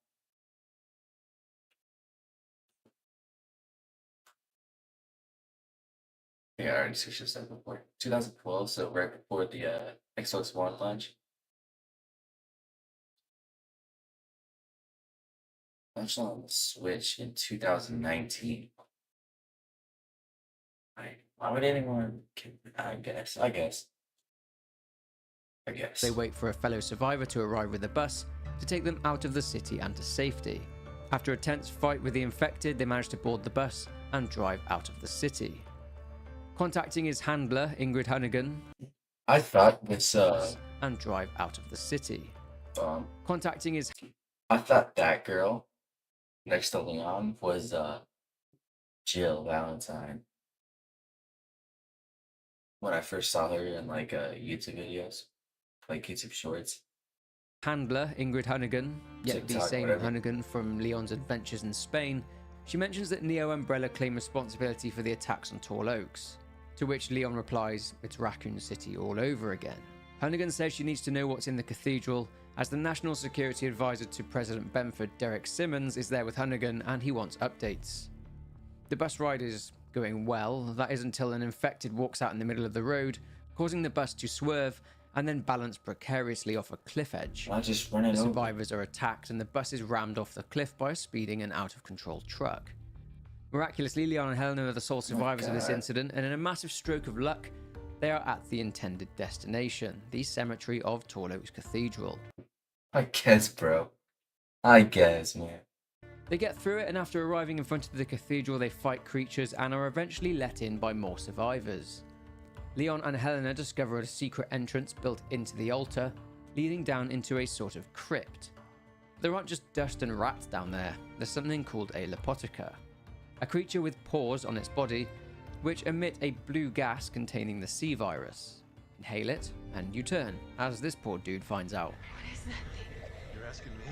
Yeah, I already searched this up before. 2012, so right before the Xbox One launch. Launched on the Switch in 2019. Why would anyone? I guess. They wait for a fellow survivor to arrive with a bus to take them out of the city and to safety. After a tense fight with the infected, they manage to board the bus and drive out of the city. Contacting his handler, Ingrid Hunnigan, I thought this and drive out of the city. Contacting his... I thought that girl next to Leon was Jill Valentine. When I first saw her in like YouTube videos, like YouTube shorts. Handler, Ingrid Hunnigan, yet the TikTok, same whatever. Hunnigan from Leon's adventures in Spain, she mentions that Neo Umbrella claim responsibility for the attacks on Tall Oaks, to which Leon replies, it's Raccoon City all over again. Hunnigan says she needs to know what's in the cathedral, as the National Security Advisor to President Benford, Derek Simmons, is there with Hunnigan and he wants updates. The bus ride is going well, that is until an infected walks out in the middle of the road, causing the bus to swerve and then balance precariously off a cliff edge. I just run it The over. survivors are attacked and the bus is rammed off the cliff by a speeding and out of control truck. Miraculously, Leon and Helena are the sole survivors of this God. incident, and in a massive stroke of luck, they are at the intended destination, the cemetery of Tall Oaks Cathedral. I guess, bro. I guess, man. They get through it, and after arriving in front of the cathedral, they fight creatures and are eventually let in by more survivors. Leon and Helena discover a secret entrance built into the altar, leading down into a sort of crypt. There aren't just dust and rats down there, there's something called a Lepotica, a creature with pores on its body, which emit a blue gas containing the C virus. Inhale it, and you turn, as this poor dude finds out. What is that thing? You're asking me?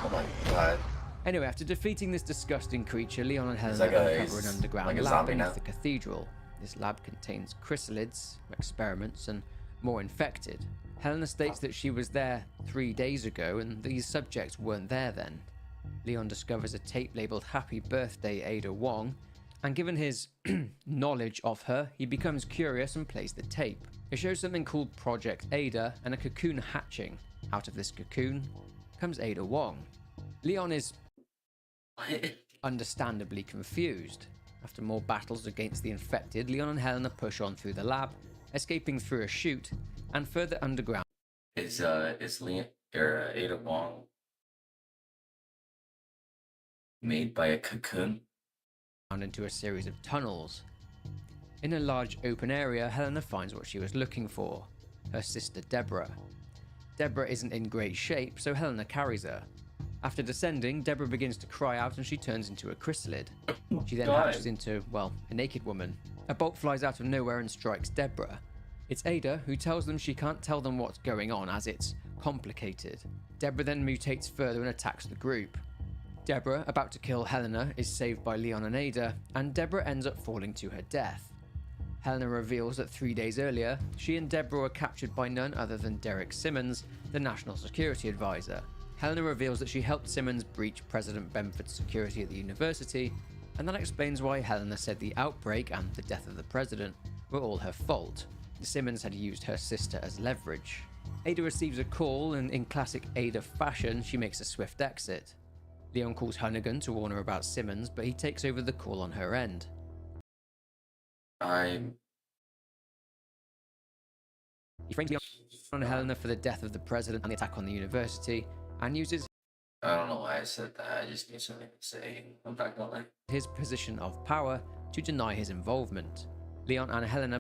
Oh my god. Anyway, after defeating this disgusting creature, Leon and Helena like a- uncover an he's underground like a lab zombie beneath now. the cathedral. This lab contains chrysalids, experiments, and more infected. Helena states that she was there 3 days ago and these subjects weren't there then. Leon discovers a tape labeled Happy Birthday Ada Wong, and given his knowledge of her, he becomes curious and plays the tape. It shows something called Project Ada and a cocoon hatching. Out of this cocoon comes Ada Wong. Leon is understandably confused. After more battles against the infected, Leon and Helena push on through the lab, escaping through a chute and further underground. Is Leon or Ada Wong made by a cocoon? Into a series of tunnels. In a large open area, Helena finds what she was looking for, her sister Deborah. Deborah isn't in great shape, so Helena carries her. After descending, Deborah begins to cry out and she turns into a chrysalid. She then God. hatches into, well, a naked woman. A bolt flies out of nowhere and strikes Deborah. It's Ada who tells them she can't tell them what's going on as it's complicated. Deborah then mutates further and attacks the group. Deborah, about to kill Helena, is saved by Leon and Ada, and Deborah ends up falling to her death. Helena reveals that 3 days earlier, she and Deborah were captured by none other than Derek Simmons, the National Security Advisor. Helena reveals that she helped Simmons breach President Benford's security at the university, and that explains why Helena said the outbreak and the death of the president were all her fault. Simmons had used her sister as leverage. Ada receives a call, and in classic Ada fashion, she makes a swift exit. Leon calls Hunnigan to warn her about Simmons, but he takes over the call on her end. He frames Leon and Helena for the death of the president and the attack on the university, and uses I don't know why I said that. I just need something to say. I'm not gonna lie. his position of power to deny his involvement. Leon and Helena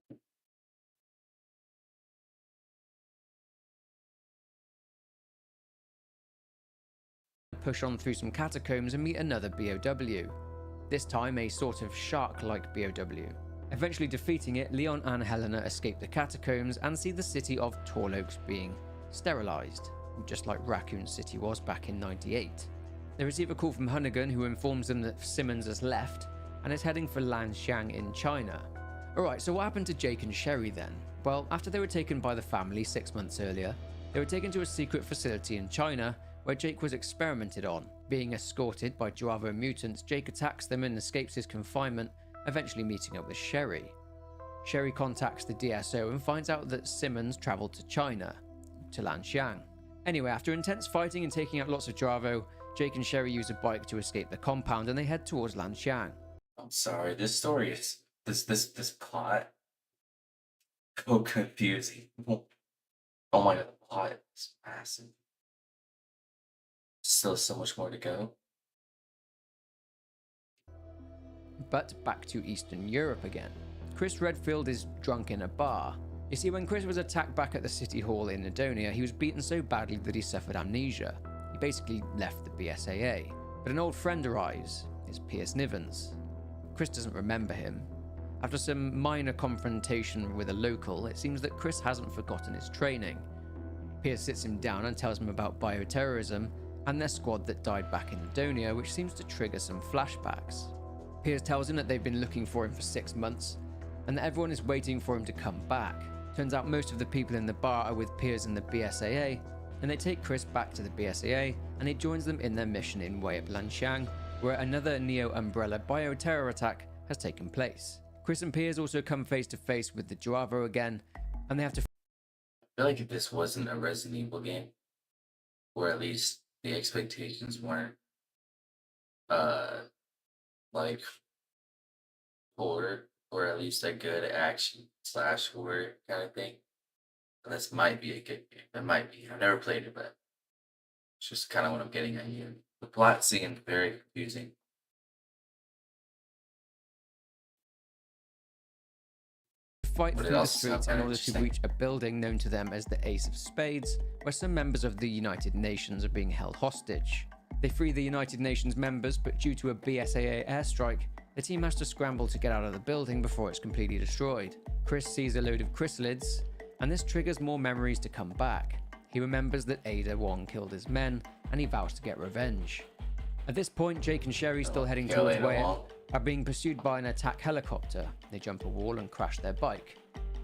push on through some catacombs and meet another BOW. This time a sort of shark-like BOW. Eventually defeating it, Leon and Helena escape the catacombs and see the city of Tall Oaks being sterilized, just like Raccoon City was back in '98. They receive a call from Hunnigan, who informs them that Simmons has left and is heading for Lanxiang in China. Alright, so what happened to Jake and Sherry then? Well, after they were taken by the family 6 months earlier, they were taken to a secret facility in China where Jake was experimented on. Being escorted by Joavo mutants, Jake attacks them and escapes his confinement, eventually meeting up with Sherry. Sherry contacts the DSO and finds out that Simmons travelled to China, to Lanxiang. Anyway, after intense fighting and taking out lots of Joavo, Jake and Sherry use a bike to escape the compound and they head towards Lanxiang. I'm sorry, this story is this plot so confusing. Oh my god, the plot is massive. Still so much more to go. But back to Eastern Europe again. Chris Redfield is drunk in a bar. You see, when Chris was attacked back at the City Hall in Edonia, he was beaten so badly that he suffered amnesia. He basically left the BSAA. But an old friend arrives. It's Pierce Nivens. Chris doesn't remember him. After some minor confrontation with a local, it seems that Chris hasn't forgotten his training. Pierce sits him down and tells him about bioterrorism and their squad that died back in Edonia, which seems to trigger some flashbacks. Pierce tells him that they've been looking for him for 6 months and that everyone is waiting for him to come back. Turns out most of the people in the bar are with Pierce and the BSAA, and they take Chris back to the BSAA and he joins them in their mission in Way Up Lanxiang, where another Neo Umbrella bioterror attack has taken place. Chris and Pierce also come face to face with the Joavo again, and they have to I feel like if this wasn't a Resident Evil game, or at least the expectations weren't like horror, or at least a good action / horror kind of thing, this might be a good game. It might be. I've never played it, but it's just kind of what I'm getting at here. The plot seemed very confusing. fight But it through the also streets sounds in very order to interesting. reach a building known to them as the Ace of Spades, where some members of the United Nations are being held hostage. They free the United Nations members, but due to a BSAA airstrike, the team has to scramble to get out of the building before it's completely destroyed. Chris sees a load of chrysalids, and this triggers more memories to come back. He remembers that Ada Wong killed his men, and he vows to get revenge. At this point, Jake and Sherry, still heading Kill towards Ada Way Wong. Up, are being pursued by an attack helicopter. They jump a wall and crash their bike.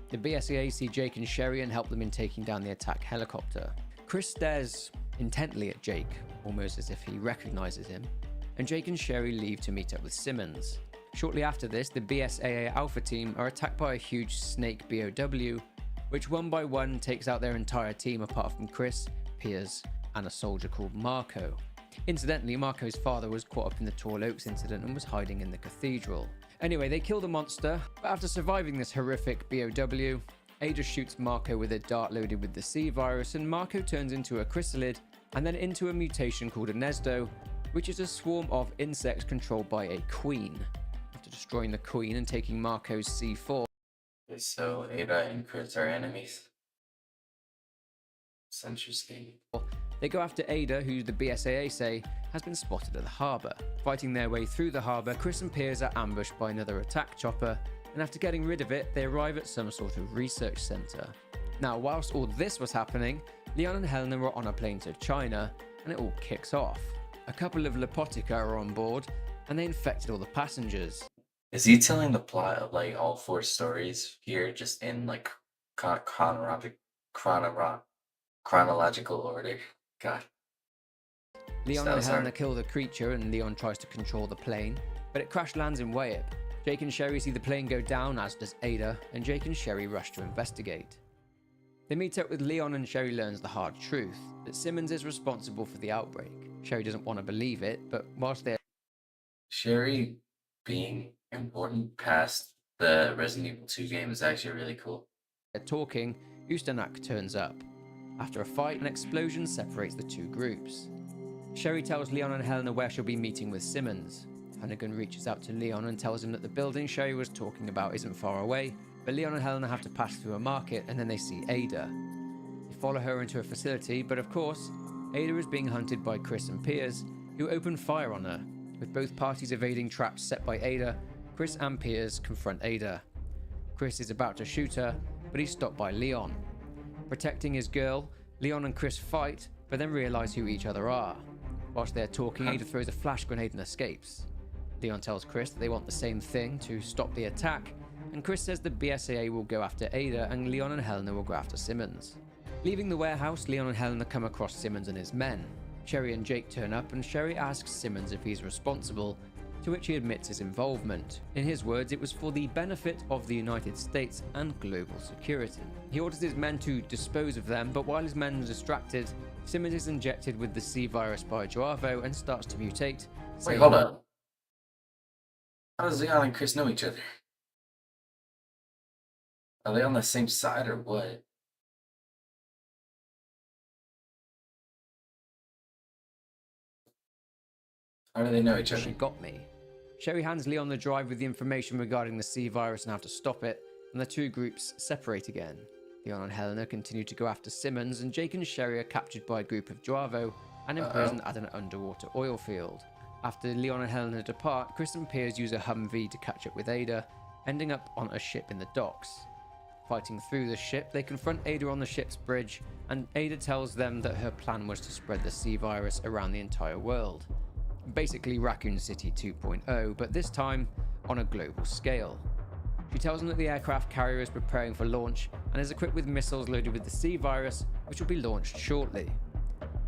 The BSAA see Jake and Sherry and help them in taking down the attack helicopter. Chris stares intently at Jake, almost as if he recognizes him, and Jake and Sherry leave to meet up with Simmons. Shortly after this, the BSAA Alpha team are attacked by a huge snake BOW, which one by one takes out their entire team apart from Chris, Piers, and a soldier called Marco. Incidentally, Marco's father was caught up in the Tall Oaks incident and was hiding in the cathedral. Anyway, they kill the monster, but after surviving this horrific BOW, Ada shoots Marco with a dart loaded with the C virus, and Marco turns into a chrysalid and then into a mutation called a Nesdo, which is a swarm of insects controlled by a queen. After destroying the queen and taking Marco's C4, So Ada and Chris are enemies. It's interesting. they go after Ada, who the BSAA say has been spotted at the harbour. Fighting their way through the harbour, Chris and Piers are ambushed by another attack chopper, and after getting rid of it, they arrive at some sort of research centre. Now, whilst all this was happening, Leon and Helena were on a plane to China, and it all kicks off. A couple of Lepotica are on board, and they infected all the passengers. Is he telling the plot of like all 4 stories here, just in like chronological order? God. Leon That and was Helena hard. kill the creature and Leon tries to control the plane, but it crash lands in Wayup. Jake and Sherry see the plane go down, as does Ada, and Jake and Sherry rush to investigate. They meet up with Leon and Sherry learns the hard truth, that Simmons is responsible for the outbreak. Sherry doesn't want to believe it, but whilst they're Sherry being important past the Resident Evil 2 game is actually really cool. talking, Ustanak turns up. After a fight, an explosion separates the two groups. Sherry tells Leon and Helena where she'll be meeting with Simmons. Hunnigan reaches out to Leon and tells him that the building Sherry was talking about isn't far away, but Leon and Helena have to pass through a market and then they see Ada. They follow her into a facility, but of course, Ada is being hunted by Chris and Piers, who open fire on her. With both parties evading traps set by Ada, Chris and Piers confront Ada. Chris is about to shoot her, but he's stopped by Leon. Protecting his girl, Leon and Chris fight, but then realise who each other are. Whilst they're talking, Ada throws a flash grenade and escapes. Leon tells Chris that they want the same thing, to stop the attack, and Chris says the BSAA will go after Ada and Leon and Helena will go after Simmons. Leaving the warehouse, Leon and Helena come across Simmons and his men. Sherry and Jake turn up and Sherry asks Simmons if he's responsible, to which he admits his involvement. In his words, it was for the benefit of the United States and global security. He orders his men to dispose of them, but while his men are distracted, Simmons is injected with the C virus by Joavo and starts to mutate. Wait, hold up. How does Leon and Chris know each other? Are they on the same side or what? How do they know each other? She got me. Sherry hands Leon the drive with the information regarding the C virus and how to stop it, and the two groups separate again. Leon and Helena continue to go after Simmons, and Jake and Sherry are captured by a group of Joavo and imprisoned at an underwater oil field. After Leon and Helena depart, Chris and Piers use a Humvee to catch up with Ada, ending up on a ship in the docks. Fighting through the ship, they confront Ada on the ship's bridge, and Ada tells them that her plan was to spread the C virus around the entire world. Basically Raccoon City 2.0, but this time on a global scale. She tells them that the aircraft carrier is preparing for launch and is equipped with missiles loaded with the C virus, which will be launched shortly.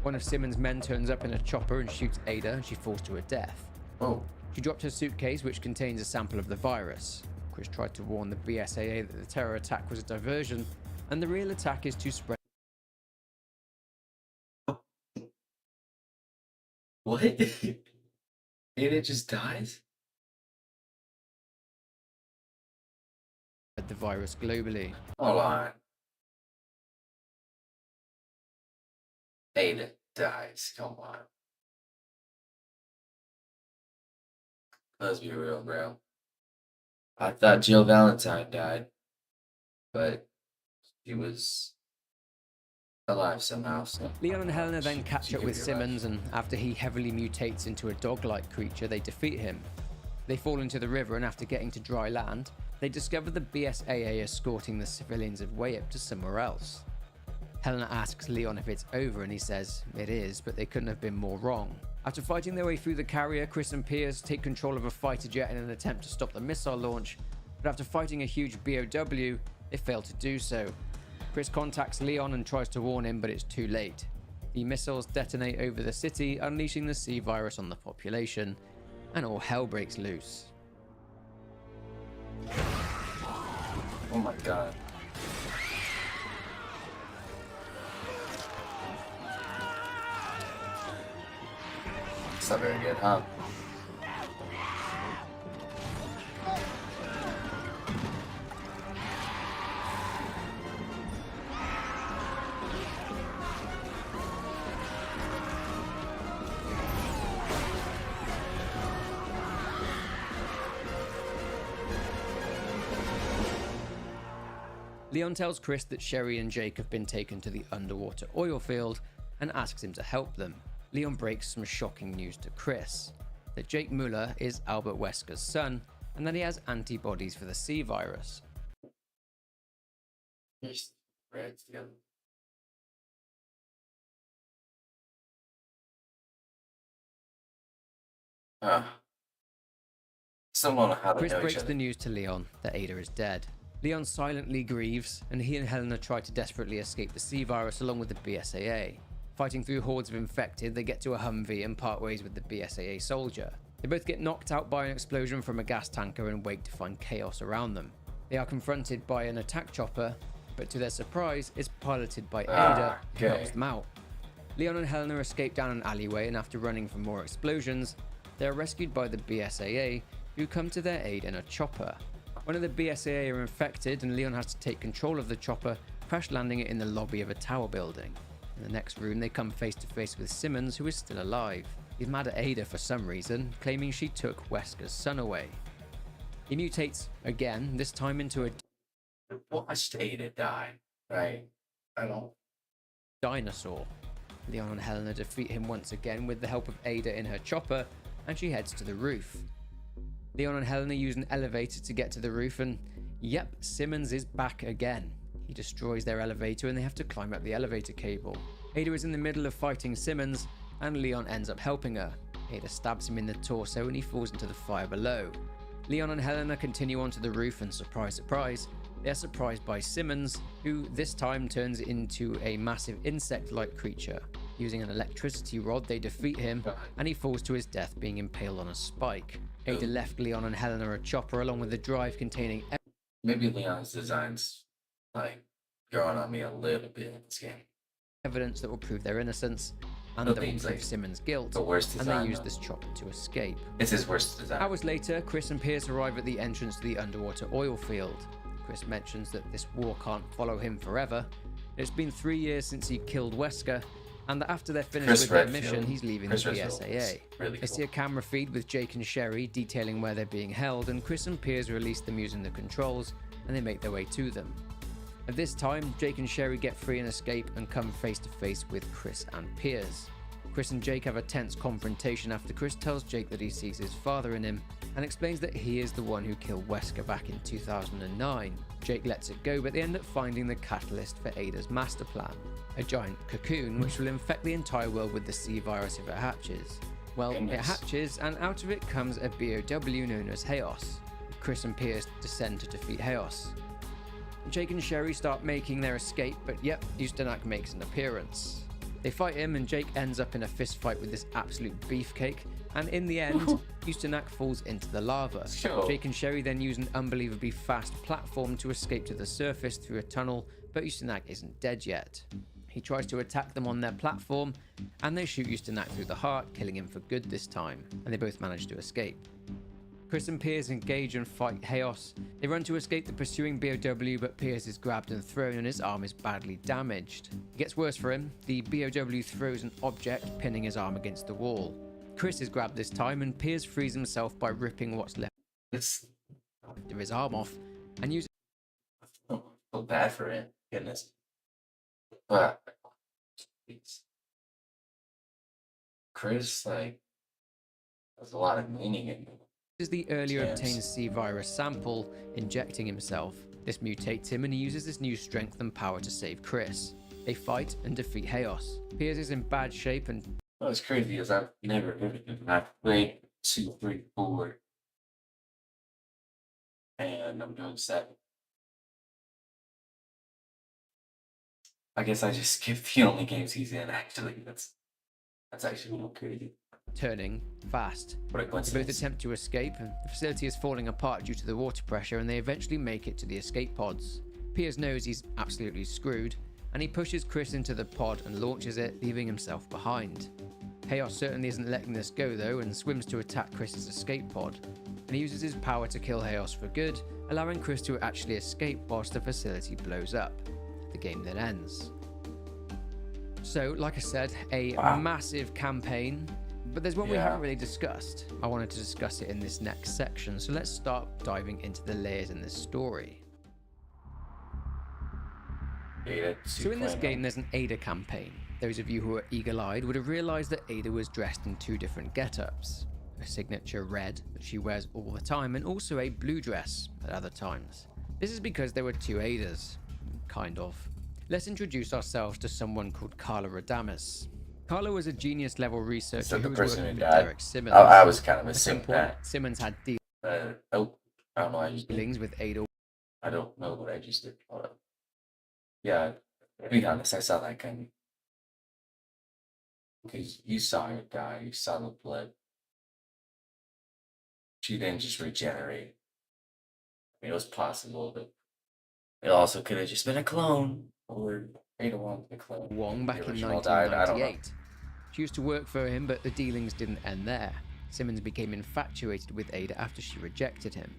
One of Simmons' men turns up in a chopper and shoots Ada, and she falls to her death. Oh. She dropped her suitcase, which contains a sample of the virus. Chris tried to warn the BSAA that the terror attack was a diversion, and the real attack is to spread What? Ada just dies? the virus globally. Hold on. Ada dies. Come on. Let's be real, bro. I thought Jill Valentine died, but she was alive somehow. So. Leon and Helena then catch she up could with be Simmons, and after he heavily mutates into a dog-like creature, they defeat him. They fall into the river, and after getting to dry land, they discover the BSAA escorting the civilians of Wayup to somewhere else. Helena asks Leon if it's over, and he says it is, but they couldn't have been more wrong. After fighting their way through the carrier, Chris and Piers take control of a fighter jet in an attempt to stop the missile launch, but after fighting a huge BOW, they fail to do so. Chris contacts Leon and tries to warn him, but it's too late. The missiles detonate over the city, unleashing the C virus on the population, and all hell breaks loose. Oh my god. It's not very good, huh? Leon tells Chris that Sherry and Jake have been taken to the underwater oil field and asks him to help them. Leon breaks some shocking news to Chris, that Jake Muller is Albert Wesker's son and that he has antibodies for the C virus. Someone how to Chris know each breaks other. the news to Leon that Ada is dead. Leon silently grieves, and he and Helena try to desperately escape the C virus along with the BSAA. Fighting through hordes of infected, they get to a Humvee and part ways with the BSAA soldier. They both get knocked out by an explosion from a gas tanker and wake to find chaos around them. They are confronted by an attack chopper, but to their surprise, it's piloted by Ada, who knocks them out. Leon and Helena escape down an alleyway, and after running from more explosions, they are rescued by the BSAA, who come to their aid in a chopper. One of the BSAA are infected, and Leon has to take control of the chopper, crash landing it in the lobby of a tower building. In the next room, they come face to face with Simmons, who is still alive. He's mad at Ada for some reason, claiming she took Wesker's son away. He mutates again, this time into a Watched Ada die, right? I don't. dinosaur. Leon and Helena defeat him once again with the help of Ada in her chopper, and she heads to the roof. Leon and Helena use an elevator to get to the roof, and yep, Simmons is back again. He destroys their elevator and they have to climb up the elevator cable. Ada is in the middle of fighting Simmons, and Leon ends up helping her. Ada stabs him in the torso and he falls into the fire below. Leon and Helena continue onto the roof, and surprise, surprise, they are surprised by Simmons, who this time turns into a massive insect-like creature. Using an electricity rod, they defeat him, and he falls to his death being impaled on a spike. Ada left Leon and Helena a chopper along with the drive containing Maybe Leon's designs, like, growing on me a little bit in this game. evidence that will prove their innocence, and that will prove Simmons' guilt, The worst and design, they use though. this chopper to escape. It's his worst design. Hours later, Chris and Pierce arrive at the entrance to the underwater oil field. Chris mentions that this war can't follow him forever. It's been 3 years since he killed Wesker, and that after they're finished Chris with their Redfield. mission, he's leaving Chris the Redfield BSAA. is really They see cool. a camera feed with Jake and Sherry detailing where they're being held, and Chris and Piers release them using the controls, and they make their way to them. At this time, Jake and Sherry get free and escape and come face to face with Chris and Piers. Chris and Jake have a tense confrontation after Chris tells Jake that he sees his father in him and explains that he is the one who killed Wesker back in 2009. Jake lets it go, but they end up finding the catalyst for Ada's master plan, a giant cocoon which will infect the entire world with the C virus if it hatches. Well, it hatches, and out of it comes a BOW known as Chaos. Chris and Piers descend to defeat Chaos. Jake and Sherry start making their escape, but yep, Ustinak makes an appearance. They fight him, and Jake ends up in a fist fight with this absolute beefcake, and in the end, Ustinak falls into the lava. Sure. Jake and Sherry then use an unbelievably fast platform to escape to the surface through a tunnel, but Ustinak isn't dead yet. He tries to attack them on their platform, and they shoot Ustinak through the heart, killing him for good this time, and they both manage to escape. Chris and Piers engage and fight Chaos. They run to escape the pursuing BOW, but Piers is grabbed and thrown and his arm is badly damaged. It gets worse for him. The BOW throws an object, pinning his arm against the wall. Chris is grabbed this time, and Piers frees himself by ripping what's left of his arm off and using I feel bad for it, goodness. But Chris, like, there's a lot of meaning in it. the earlier Yes. obtained C virus sample, injecting himself. This mutates him, and he uses his new strength and power to save Chris. They fight and defeat Chaos. Piers is in bad shape, and What's crazy is I've never heard of him. I've played 2, 3, 4, and I'm doing 7. I guess I just skipped the only games he's in. Actually, that's actually a little crazy. turning fast. What a They both coincidence. attempt to escape, and the facility is falling apart due to the water pressure, and they eventually make it to the escape pods. Piers knows he's absolutely screwed, and he pushes Chris into the pod and launches it, leaving himself behind. Chaos certainly isn't letting this go though, and swims to attack Chris's escape pod, and he uses his power to kill Chaos for good, allowing Chris to actually escape whilst the facility blows up. The game then ends. So, like I said, a massive campaign, but there's one we haven't really discussed. I wanted to discuss it in this next section, so let's start diving into the layers in this story. So in this game, there's an Ada campaign. Those of you who are eagle-eyed would have realized that Ada was dressed in 2 different get-ups. A signature red that she wears all the time, and also a blue dress at other times. This is because there were 2 Adas. Kind of. Let's introduce ourselves to someone called Carla Radames. Carla was a genius-level researcher So who the was person working who with died. Derek Simmons. I was kind of At some assuming point, that. Simmons had I don't know. I just dealings with Ada. I don't know what I just did. Hold up. Yeah, to be honest, I saw that coming. Because you saw her die, you saw the blood. She didn't just regenerate. I mean, it was possible, but it also could have just been a clone. Or Ada Wong's a clone. Wong back The in original died, I don't know. 1998. She used to work for him, but the dealings didn't end there. Simmons became infatuated with Ada after she rejected him.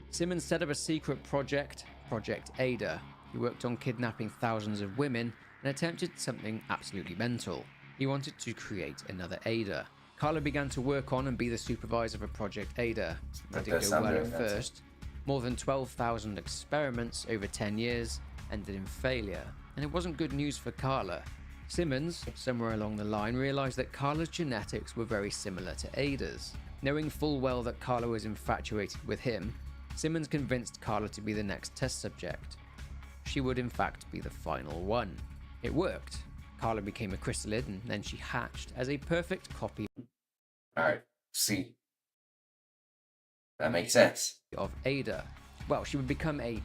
Simmons set up a secret project, Project Ada. He worked on kidnapping thousands of women and attempted something absolutely mental. He wanted to create another Ada. Carla began to work on and be the supervisor for Project Ada. That didn't go well at first. More than 12,000 experiments over 10 years ended in failure, and it wasn't good news for Carla. Simmons, somewhere along the line, realized that Carla's genetics were very similar to Ada's. Knowing full well that Carla was infatuated with him, Simmons convinced Carla to be the next test subject. She would in fact be the final one. It worked. Carla became a chrysalid, and then she hatched as a perfect copy Alright, see. That makes sense. of Ada. Well, she would become a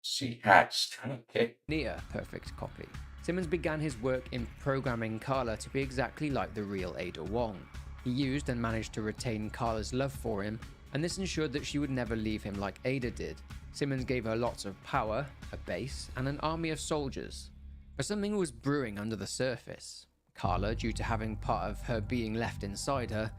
She hatched. Okay. near perfect copy. Simmons began his work in programming Carla to be exactly like the real Ada Wong. He used and managed to retain Carla's love for him, and this ensured that she would never leave him like Ada did. Simmons gave her lots of power, a base, and an army of soldiers. But something was brewing under the surface. Carla, due to having part of her being left inside her,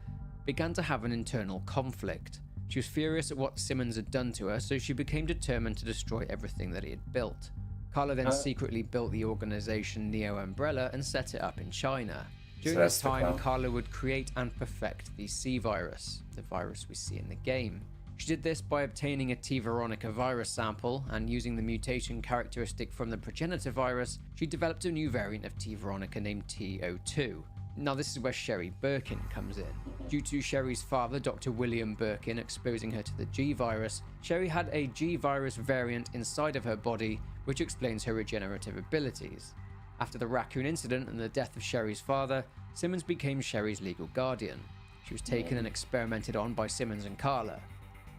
began to have an internal conflict. She was furious at what Simmons had done to her, so she became determined to destroy everything that he had built. Carla then secretly built the organization Neo Umbrella and set it up in China. During this time, Carla would create and perfect the C-Virus, the virus we see in the game. She did this by obtaining a T. Veronica virus sample, and using the mutation characteristic from the progenitor virus, she developed a new variant of T. Veronica named T02. Now this is where Sherry Birkin comes in. Due to Sherry's father, Dr. William Birkin, exposing her to the G-Virus, Sherry had a G-Virus variant inside of her body, which explains her regenerative abilities. After the raccoon incident and the death of Sherry's father, Simmons became Sherry's legal guardian. She was taken and experimented on by Simmons and Carla.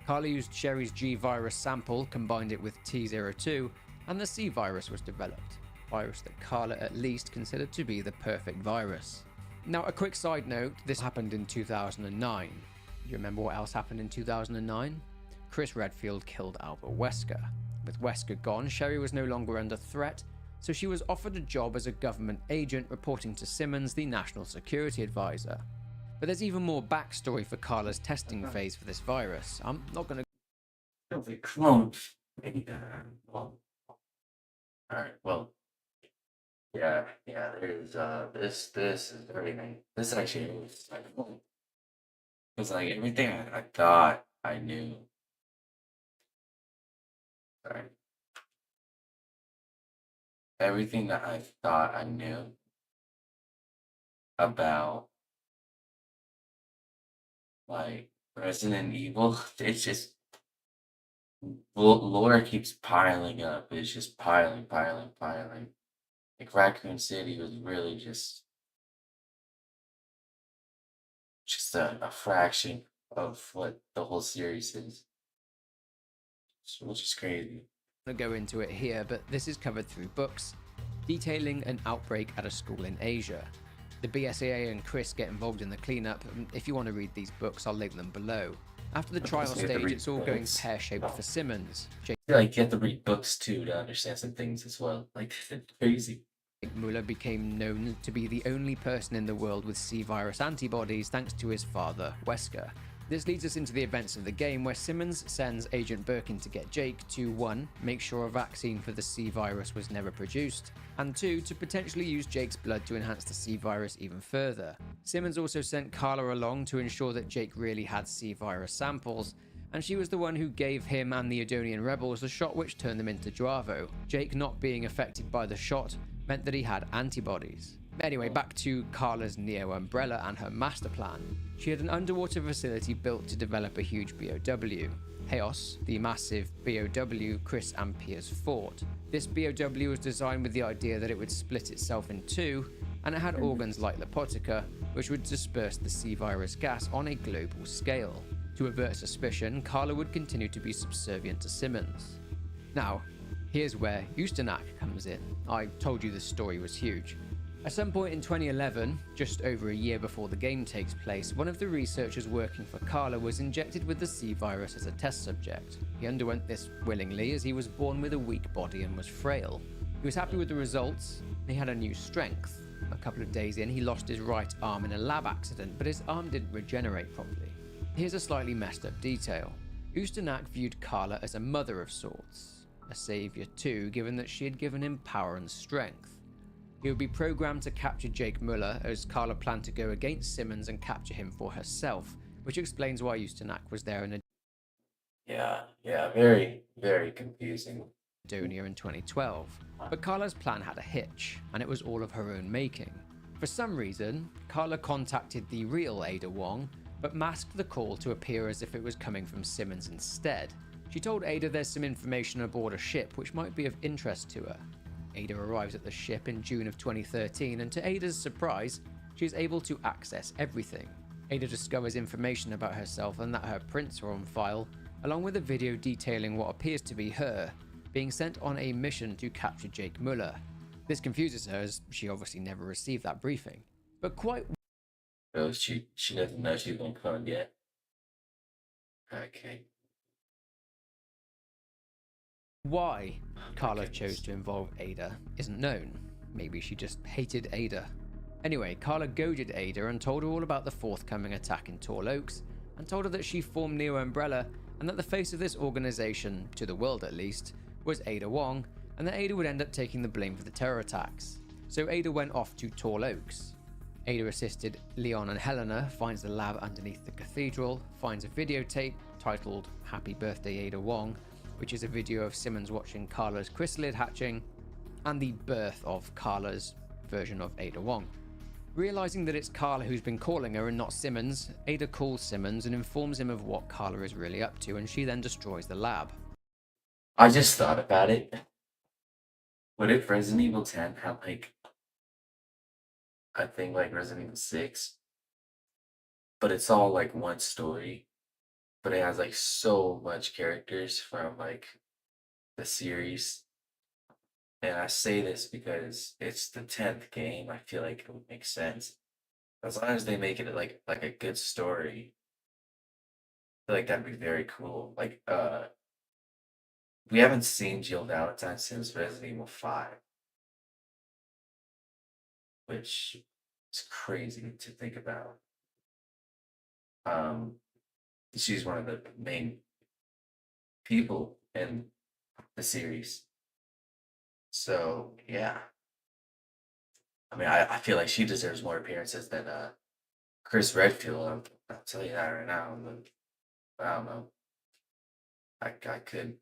Carla used Sherry's G-Virus sample, combined it with T02, and the C-Virus was developed. A virus that Carla at least considered to be the perfect virus. Now, a quick side note, this happened in 2009. Do you remember what else happened in 2009? Chris Redfield killed Albert Wesker. With Wesker gone, Sherry was no longer under threat, so she was offered a job as a government agent reporting to Simmons, the National Security Advisor. But there's even more backstory for Carla's testing phase for this virus. I'm not going to... The clone. Alright, well. Yeah, there's this is everything. This actually is like, it's like everything I thought I knew. Sorry. Everything that I thought I knew about like Resident Evil, it's just lore keeps piling up. It's just piling. Like Raccoon City was really just a fraction of what the whole series is. Which is crazy. I'm going to go into it here, but this is covered through books, detailing an outbreak at a school in Asia. The BSAA and Chris get involved in the cleanup, and if you want to read these books, I'll link them below. After the trial stage, it's all going pear-shaped for Simmons. I feel like you have to read books too to understand some things as well. Like, it's crazy. Muller became known to be the only person in the world with C-Virus antibodies thanks to his father, Wesker. This leads us into the events of the game, where Simmons sends Agent Birkin to get Jake to 1. Make sure a vaccine for the C-Virus was never produced, and 2. To potentially use Jake's blood to enhance the C-Virus even further. Simmons also sent Carla along to ensure that Jake really had C-Virus samples, and she was the one who gave him and the Edonian rebels the shot which turned them into Dravo. Jake not being affected by the shot meant that he had antibodies. Anyway, back to Carla's Neo Umbrella and her master plan. She had an underwater facility built to develop a huge BOW. Chaos, the massive BOW Chris and Piers fought. This BOW was designed with the idea that it would split itself in two, and it had organs like Lipotica, which would disperse the C-Virus gas on a global scale. To avert suspicion, Carla would continue to be subservient to Simmons. Now, here's where Ustinak comes in. I told you this story was huge. At some point in 2011, just over a year before the game takes place, one of the researchers working for Carla was injected with the C virus as a test subject. He underwent this willingly as he was born with a weak body and was frail. He was happy with the results, and he had a new strength. A couple of days in, he lost his right arm in a lab accident, but his arm didn't regenerate properly. Here's a slightly messed up detail. Ustanak viewed Carla as a mother of sorts, a savior too, given that she had given him power and strength. He would be programmed to capture Jake Muller, as Carla planned to go against Simmons and capture him for herself, which explains why Ustanak was there in Yeah, very, very confusing. Adonia in 2012. But Carla's plan had a hitch, and it was all of her own making. For some reason, Carla contacted the real Ada Wong, but masked the call to appear as if it was coming from Simmons instead. She told Ada there's some information aboard a ship which might be of interest to her. Ada arrives at the ship in June of 2013, and to Ada's surprise, she is able to access everything. Ada discovers information about herself and that her prints are on file, along with a video detailing what appears to be her being sent on a mission to capture Jake Muller. This confuses her, as she obviously never received that briefing. But quite Oh, she doesn't know she's been cloned yet. Okay. why Carla chose to involve Ada isn't known. Maybe she just hated Ada. Anyway, Carla goaded Ada and told her all about the forthcoming attack in Tall Oaks, and told her that she formed Neo Umbrella and that the face of this organization, to the world at least, was Ada Wong, and that Ada would end up taking the blame for the terror attacks. So Ada went off to Tall Oaks. Ada assisted Leon and Helena, finds the lab underneath the cathedral, finds a videotape titled Happy Birthday Ada Wong, which is a video of Simmons watching Carla's chrysalid hatching, and the birth of Carla's version of Ada Wong. Realizing that it's Carla who's been calling her and not Simmons, Ada calls Simmons and informs him of what Carla is really up to, and she then destroys the lab. I just thought about it. What if Resident Evil 10 had like a thing like Resident Evil 6, but it's all like one story, but it has like so much characters from like the series. And I say this because it's the 10th game. I feel like it would make sense. As long as they make it like a good story, I feel like that'd be very cool. Like we haven't seen Jill Valentine since Resident Evil 5. Which is crazy to think about. She's one of the main people in the series. So yeah, I mean, I feel like she deserves more appearances than Chris Redfield. I'll tell you that right now. But I don't know. I could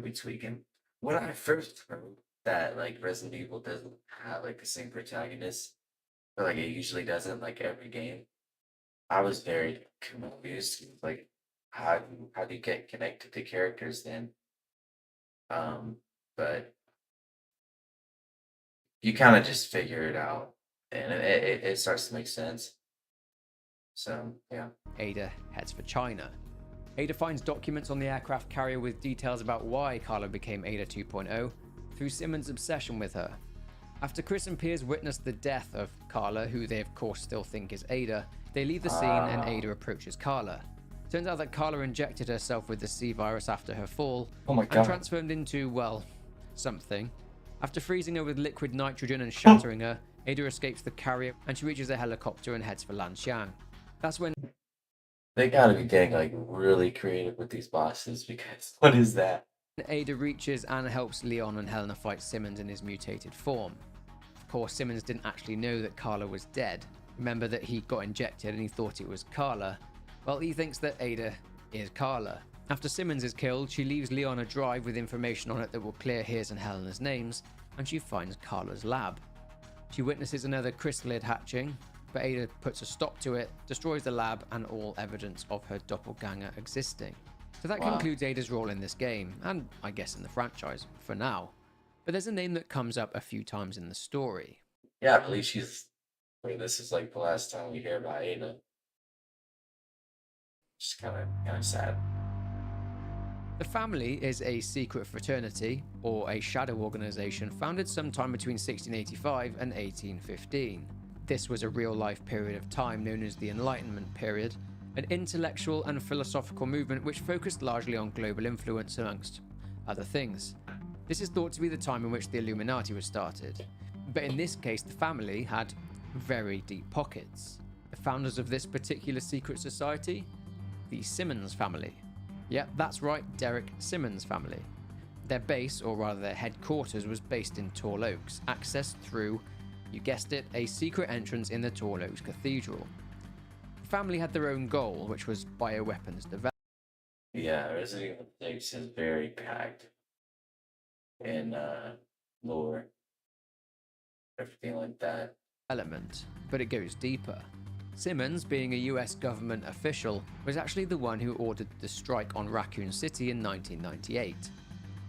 be tweaking. When I first heard that like Resident Evil doesn't have like the same protagonist, or like it usually doesn't like every game, I was very confused. Like, how do you get connected to characters then? But you kind of just figure it out, and it starts to make sense. So yeah. Ada heads for China. Ada finds documents on the aircraft carrier with details about why Carla became Ada 2.0 through Simmons' obsession with her. After Chris and Piers witness the death of Carla, who they of course still think is Ada, they leave the scene and Ada approaches Carla. Turns out that Carla injected herself with the C virus after her fall, and transformed into, well, something. After freezing her with liquid nitrogen and shattering her, Ada escapes the carrier and she reaches a helicopter and heads for Lanxiang. That's when They gotta be getting like really creative with these bosses, because what is that? Ada reaches and helps Leon and Helena fight Simmons in his mutated form. Of course, Simmons didn't actually know that Carla was dead. Remember that he got injected and he thought it was Carla. Well, he thinks that Ada is Carla. After Simmons is killed, she leaves Leon a drive with information on it that will clear his and Helena's names, and she finds Carla's lab. She witnesses another chrysalid hatching, but Ada puts a stop to it, destroys the lab, and all evidence of her doppelganger existing. So that concludes Ada's role in this game, and I guess in the franchise, for now. But there's a name that comes up a few times in the story. Yeah, I believe this is like the last time we hear about Ada. Just kind of sad. The Family is a secret fraternity, or a shadow organization, founded sometime between 1685 and 1815. This was a real-life period of time known as the Enlightenment period, an intellectual and philosophical movement which focused largely on global influence amongst other things. This is thought to be the time in which the Illuminati was started, but in this case the Family had very deep pockets. The founders of this particular secret society? The Simmons family. Yep, that's right, Derek Simmons family. Their base, or rather their headquarters, was based in Tall Oaks, accessed through, you guessed it, a secret entrance in the Tall Oaks Cathedral. The family had their own goal, which was bioweapons development. Yeah, Resident Evil 6 is very packed in lore, everything like that. But it goes deeper. Simmons, being a US government official, was actually the one who ordered the strike on Raccoon City in 1998.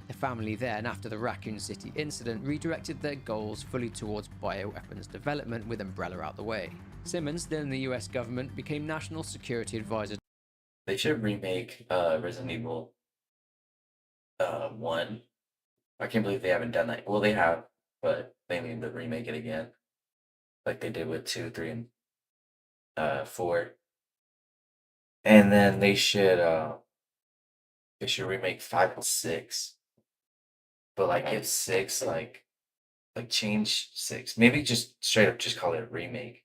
The family then, after the Raccoon City incident, redirected their goals fully towards bioweapons development with Umbrella out the way. Simmons, then in the US government, became National Security Advisor. They should remake Resident Evil 1. I can't believe they haven't done that. Well, they have, but they need to remake it again, like they did with 2, 3, and 4. And then they should remake 5 and 6. But like give 6 like change 6. Maybe just straight up just call it a remake.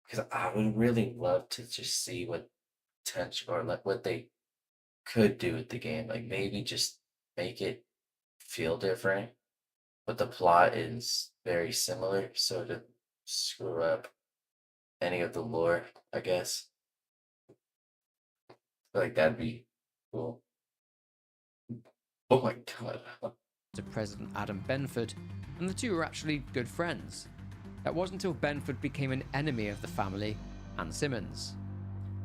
Because I would really love to just see what potential or like what they could do with the game. Like maybe just make it feel different. But the plot is very similar, so to screw up any of the lore, I guess. I feel like that'd be cool. Oh my god. To President Adam Benford, and the two were actually good friends. That wasn't until Benford became an enemy of the family and Simmons.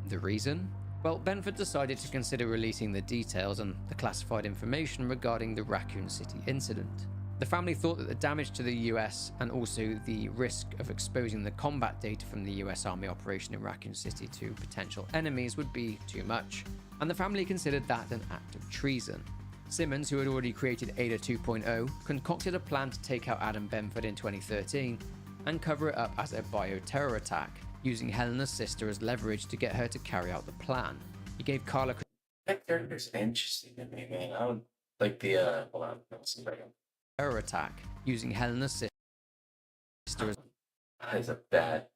The reason? Well, Benford decided to consider releasing the details and the classified information regarding the Raccoon City incident. The family thought that the damage to the US and also the risk of exposing the combat data from the US Army operation in Raccoon City to potential enemies would be too much, and the family considered that an act of treason. Simmons, who had already created Ada 2.0, concocted a plan to take out Adam Benford in 2013 and cover it up as a bioterror attack, using Helena's sister as leverage to get her to carry out the plan. He gave Carla... That character's interesting to me, man. I would like the, hold on, let's see if I can... terror attack, using Helena's sister as... That is a bad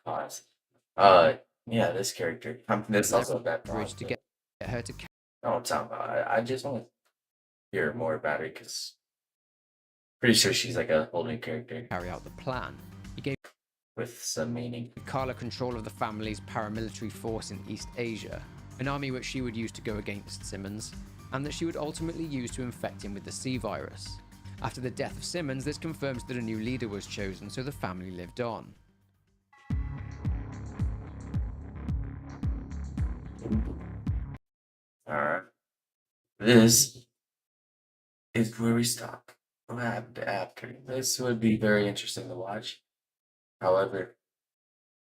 pause. Yeah, this character. This is also a bad pause. To get her to... I'm talking about. I just want to hear more about her because pretty sure she's like a whole new character. Carry out the plan. He gave with some meaning. Carla control of the family's paramilitary force in East Asia, an army which she would use to go against Simmons, and that she would ultimately use to infect him with the C virus. After the death of Simmons, this confirms that a new leader was chosen, so the family lived on. Alright. This is where we stop. What happened after? This would be very interesting to watch. However,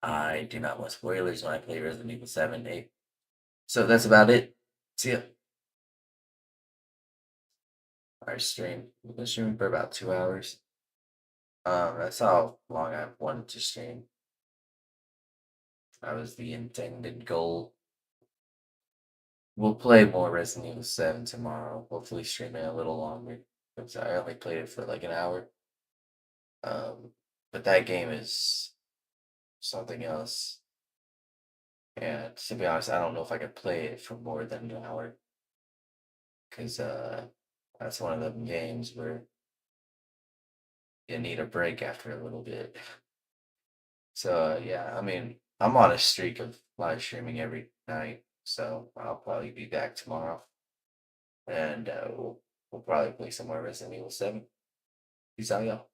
I do not want spoilers when I play Resident Evil 7, 8. So that's about it. See ya. Our stream. We've been streaming for about 2 hours. That's how long I've wanted to stream. That was the intended goal. We'll play more Resident Evil 7 tomorrow. Hopefully stream it a little longer. Because I only played it for like an hour. But that game is something else. And to be honest, I don't know if I could play it for more than an hour. Because that's one of them games where you need a break after a little bit. So yeah, I mean, I'm on a streak of live streaming every night. So I'll probably be back tomorrow. And we'll probably play some more Resident Evil 7. Peace out, y'all.